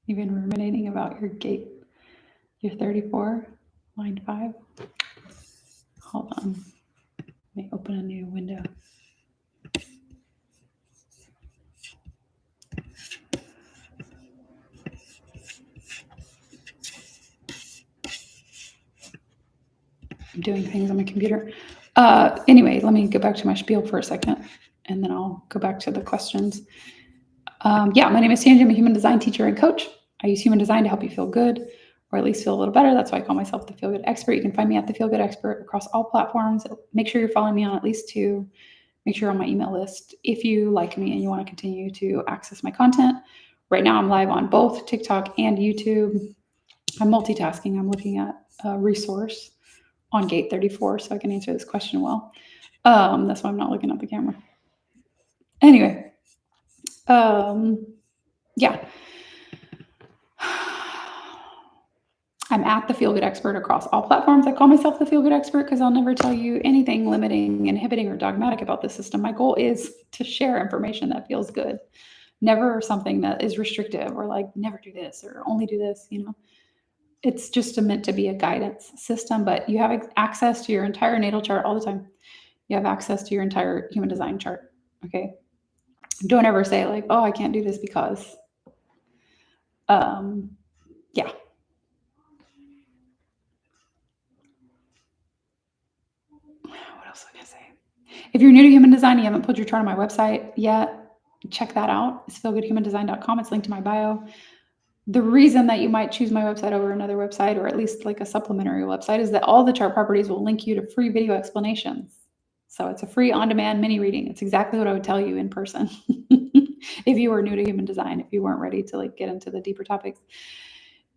You've been ruminating about your gate. You're 34, line 5. Hold on. Let me open a new window. I'm doing things on my computer. Anyway, let me go back to my spiel for a second, and then I'll go back to the questions. Yeah, my name is Tanji. I'm a human design teacher and coach. I use human design to help you feel good, or at least feel a little better. That's why I call myself the Feel Good Expert. You can find me at the Feel Good Expert across all platforms. Make sure you're following me on at least 2. Make sure you're on my email list if you like me and you want to continue to access my content. Right now, I'm live on both TikTok and YouTube. I'm multitasking. I'm looking at a resource on gate 34 so I can answer this question well. That's why I'm not looking at the camera. Anyway, yeah. I'm at the Feel Good Expert across all platforms. I call myself the Feel Good Expert because I'll never tell you anything limiting, inhibiting, or dogmatic about the system. My goal is to share information that feels good, never something that is restrictive or like never do this or only do this, you know. It's just meant to be a guidance system, but you have access to your entire natal chart all the time. You have access to your entire human design chart, okay? Don't ever say like, oh, I can't do this because, yeah. What else was I gonna say? If you're new to human design, you haven't put your chart on my website yet, check that out. It's feelgoodhumandesign.com. It's linked to my bio. The reason that you might choose my website over another website, or at least like a supplementary website, is that all the chart properties will link you to free video explanations. So it's a free on-demand mini reading. It's exactly what I would tell you in person if you were new to human design, if you weren't ready to like get into the deeper topics.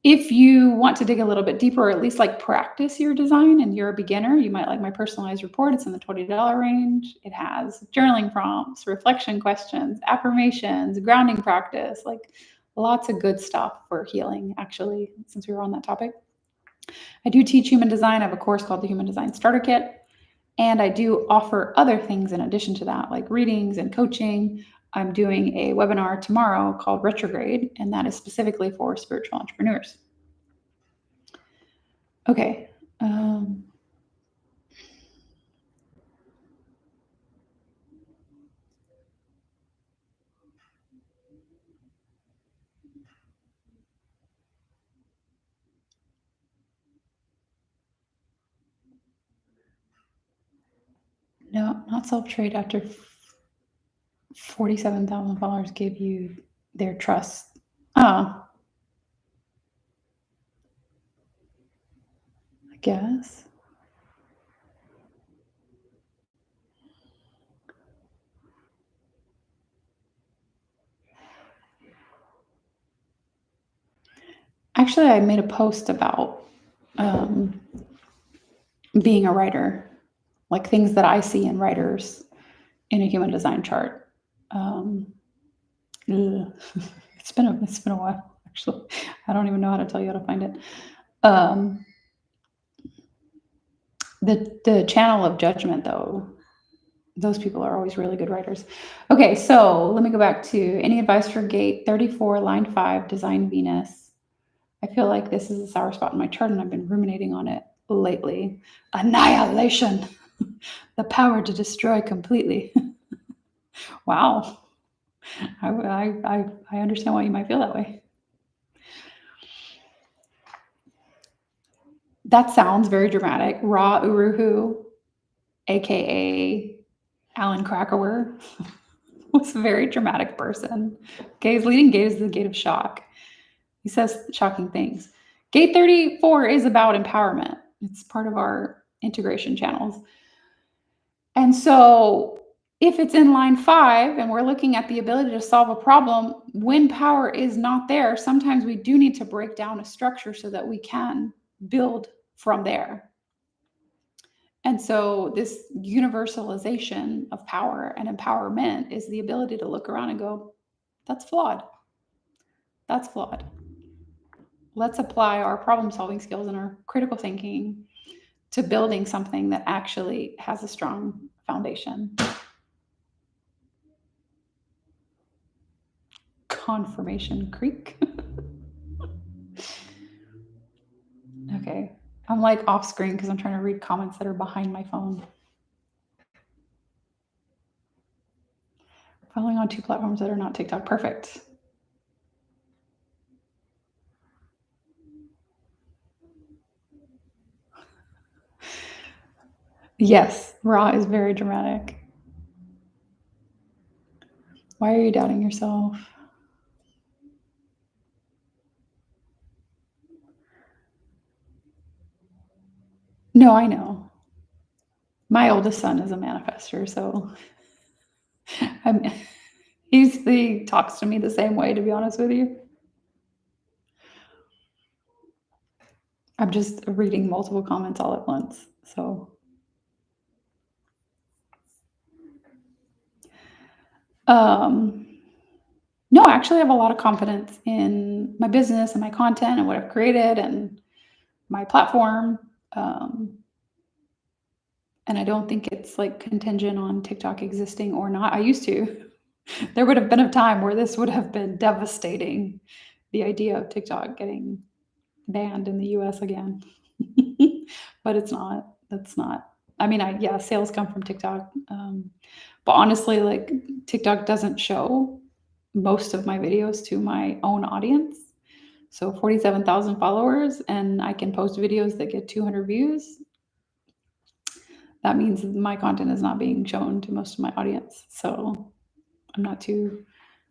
If you want to dig a little bit deeper, or at least like practice your design and you're a beginner, you might like my personalized report. It's in the $20 range. It has journaling prompts, reflection questions, affirmations, grounding practice, like lots of good stuff for healing, actually, since we were on that topic. I do teach human design. I have a course called the Human Design Starter Kit. And I do offer other things in addition to that, like readings and coaching. I'm doing a webinar tomorrow called Retrograde, and that is specifically for spiritual entrepreneurs. Okay. No, not self-trade after 47,000 followers give you their trust. I guess. Actually, I made a post about being a writer, like things that I see in writers in a human design chart. It's been a while, actually. I don't even know how to tell you how to find it. The channel of judgment, though, those people are always really good writers. Okay, so let me go back to any advice for gate 34, line 5, design Venus. I feel like this is a sour spot in my chart, and I've been ruminating on it lately. Annihilation, the power to destroy completely. Wow. I understand why you might feel that way. That sounds very dramatic. Ra Uruhu, aka Alan Krakauer, was a very dramatic person. Okay, his leading gate is the gate of shock. He says shocking things. Gate 34 is about empowerment. It's part of our integration channels. And so if it's in line 5 and we're looking at the ability to solve a problem, when power is not there, sometimes we do need to break down a structure so that we can build from there. And so this universalization of power and empowerment is the ability to look around and go, that's flawed. That's flawed. Let's apply our problem solving skills and our critical thinking to building something that actually has a strong foundation. Confirmation Creek. Okay. I'm like off screen because I'm trying to read comments that are behind my phone. Following on 2 platforms that are not TikTok. Perfect. Yes, raw is very dramatic. Why are you doubting yourself? No, I know. My oldest son is a manifester, so he talks to me the same way, to be honest with you. I'm just reading multiple comments all at once, so. No, I actually have a lot of confidence in my business and my content and what I've created and my platform. And I don't think it's like contingent on TikTok existing or not. I used to. There would have been a time where this would have been devastating, the idea of TikTok getting banned in the US again. But it's not. That's not. I mean, sales come from TikTok. But honestly, like TikTok doesn't show most of my videos to my own audience. So 47,000 followers, and I can post videos that get 200 views. That means my content is not being shown to most of my audience. So I'm not too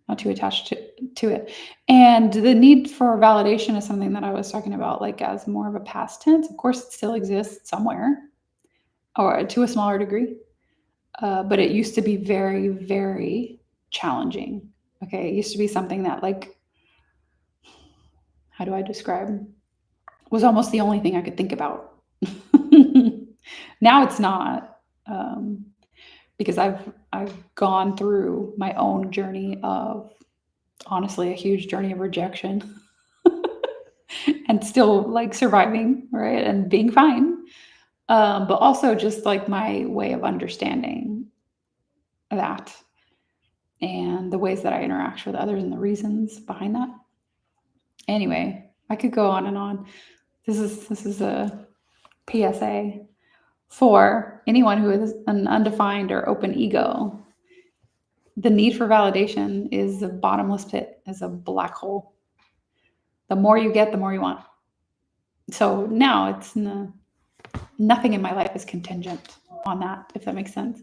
attached to it. And the need for validation is something that I was talking about, like as more of a past tense. Of course, it still exists somewhere, or to a smaller degree. But it used to be very, very challenging. Okay, it used to be something that, like, how do I describe? Was almost the only thing I could think about. Now it's not, because I've gone through my own journey of, honestly, a huge journey of rejection, and still like surviving, right, and being fine. But also just like my way of understanding that and the ways that I interact with others and the reasons behind that. Anyway, I could go on and on. This is a PSA for anyone who is an undefined or open ego. The need for validation is a bottomless pit, is a black hole. The more you get, the more you want. So now it's nothing in my life is contingent on that, if that makes sense.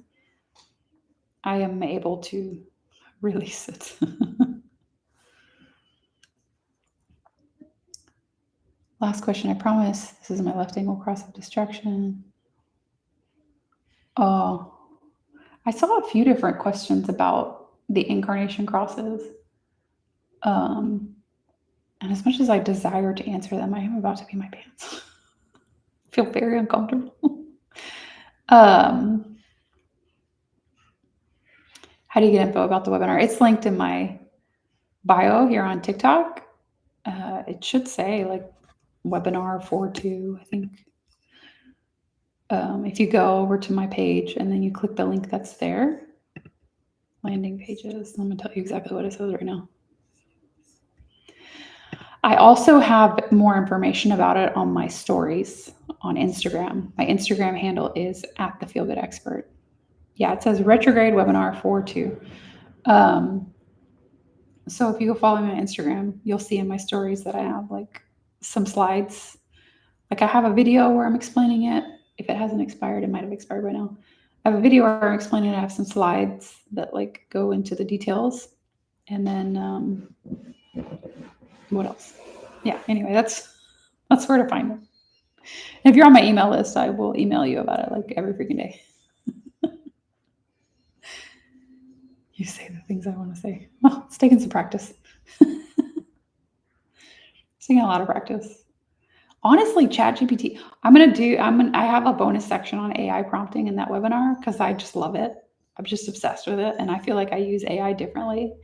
I am able to release it. Last question, I promise. This is my left angle cross of destruction. Oh, I saw a few different questions about the incarnation crosses. And as much as I desire to answer them, I am about to pee my pants. I feel very uncomfortable. How do you get info about the webinar? It's linked in my bio here on TikTok. It should say like webinar 4.2, I think. If you go over to my page and then you click the link that's there, landing pages, I'm going to tell you exactly what it says right now. I also have more information about it on my stories on Instagram. My Instagram handle is @theFeelGoodExpert. Yeah, it says retrograde webinar 4.2. So if you go follow me on Instagram, you'll see in my stories that I have like some slides. Like I have a video where I'm explaining it. If it hasn't expired, it might have expired by now. I have a video where I'm explaining it. I have some slides that like go into the details. And then what else? Yeah, anyway, that's where to find it. If you're on my email list, I will email you about it like every freaking day. You say the things I want to say. Well, it's taking some practice. It's taking a lot of practice. Honestly, ChatGPT, I have a bonus section on AI prompting in that webinar because I just love it. I'm just obsessed with it. And I feel like I use AI differently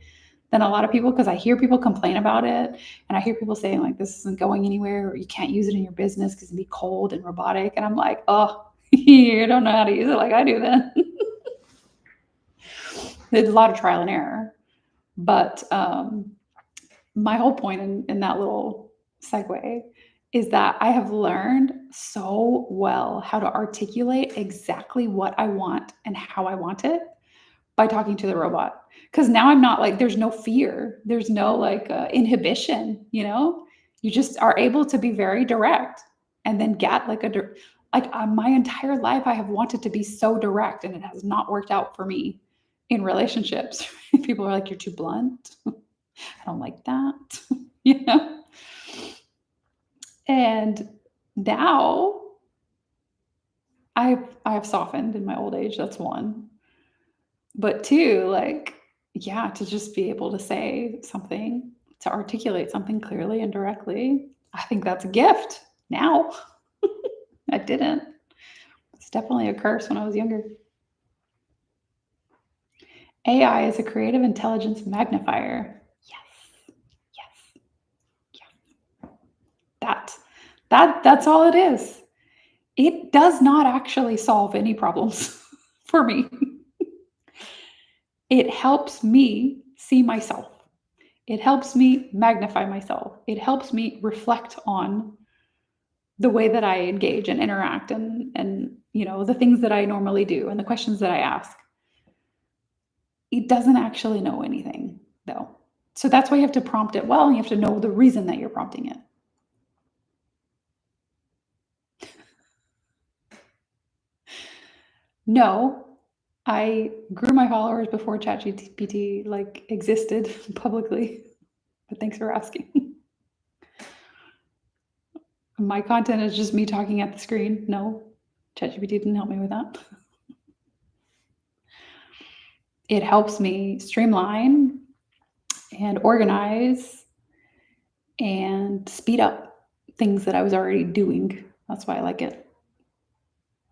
than a lot of people because I hear people complain about it. And I hear people saying, like, this isn't going anywhere, or you can't use it in your business because it'd be cold and robotic. And I'm like, oh, you don't know how to use it like I do then. There's a lot of trial and error. But my whole point in that little segue is that I have learned so well how to articulate exactly what I want and how I want it by talking to the robot. Because now I'm not like, there's no fear, there's no like inhibition, you know? You just are able to be very direct and then get like my entire life I have wanted to be so direct, and it has not worked out for me in relationships. People are like, you're too blunt. I don't like that, you know? And now I've softened in my old age. That's one. But two, like, yeah, to just be able to say something, to articulate something clearly and directly, I think that's a gift now. I didn't. It's definitely a curse when I was younger. AI is a creative intelligence magnifier. Yes. Yes. Yes. That's all it is. It does not actually solve any problems for me. It helps me see myself. It helps me magnify myself. It helps me reflect on the way that I engage and interact and you know, the things that I normally do and the questions that I ask. It doesn't actually know anything though. So that's why you have to prompt it well, and you have to know the reason that you're prompting it. No, I grew my followers before ChatGPT like existed publicly, but thanks for asking. My content is just me talking at the screen. No, ChatGPT didn't help me with that. It helps me streamline and organize and speed up things that I was already doing. That's why I like it,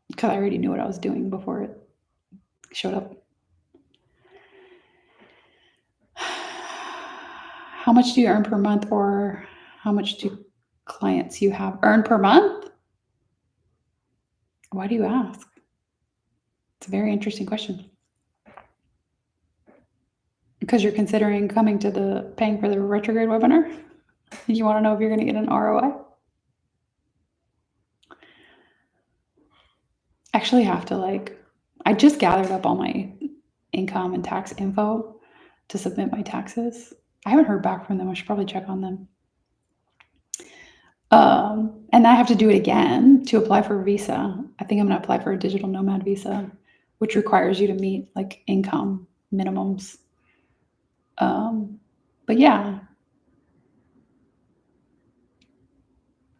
because I already knew what I was doing before it showed up. How much do you earn per month, or how much do clients you have earn per month? Why do you ask? It's a very interesting question. Because you're considering coming to paying for the retrograde webinar? You want to know if you're going to get an ROI? Actually have to I just gathered up all my income and tax info to submit my taxes. I haven't heard back from them. I should probably check on them. And I have to do it again to apply for a visa. I think I'm going to apply for a digital nomad visa, which requires you to meet like income minimums. But yeah.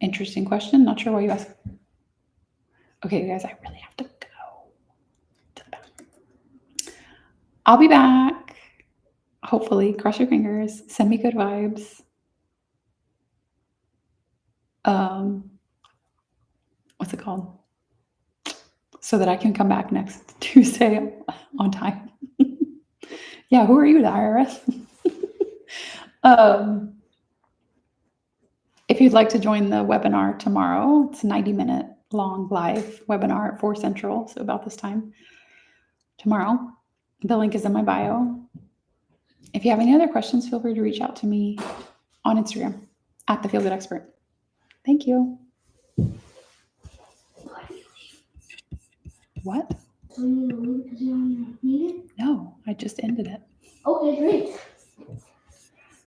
Interesting question. Not sure why you asked. Okay, you guys, I really have to go to the bathroom. I'll be back. Hopefully, cross your fingers. Send me good vibes. What's it called? So that I can come back next Tuesday on time. Yeah, who are you, the IRS? If you'd like to join the webinar tomorrow, it's a 90-minute long live webinar at 4 Central, so about this time tomorrow. The link is in my bio. If you have any other questions, feel free to reach out to me on Instagram at The Feel Good Expert. Thank you. What? No, I just ended it. Okay, great.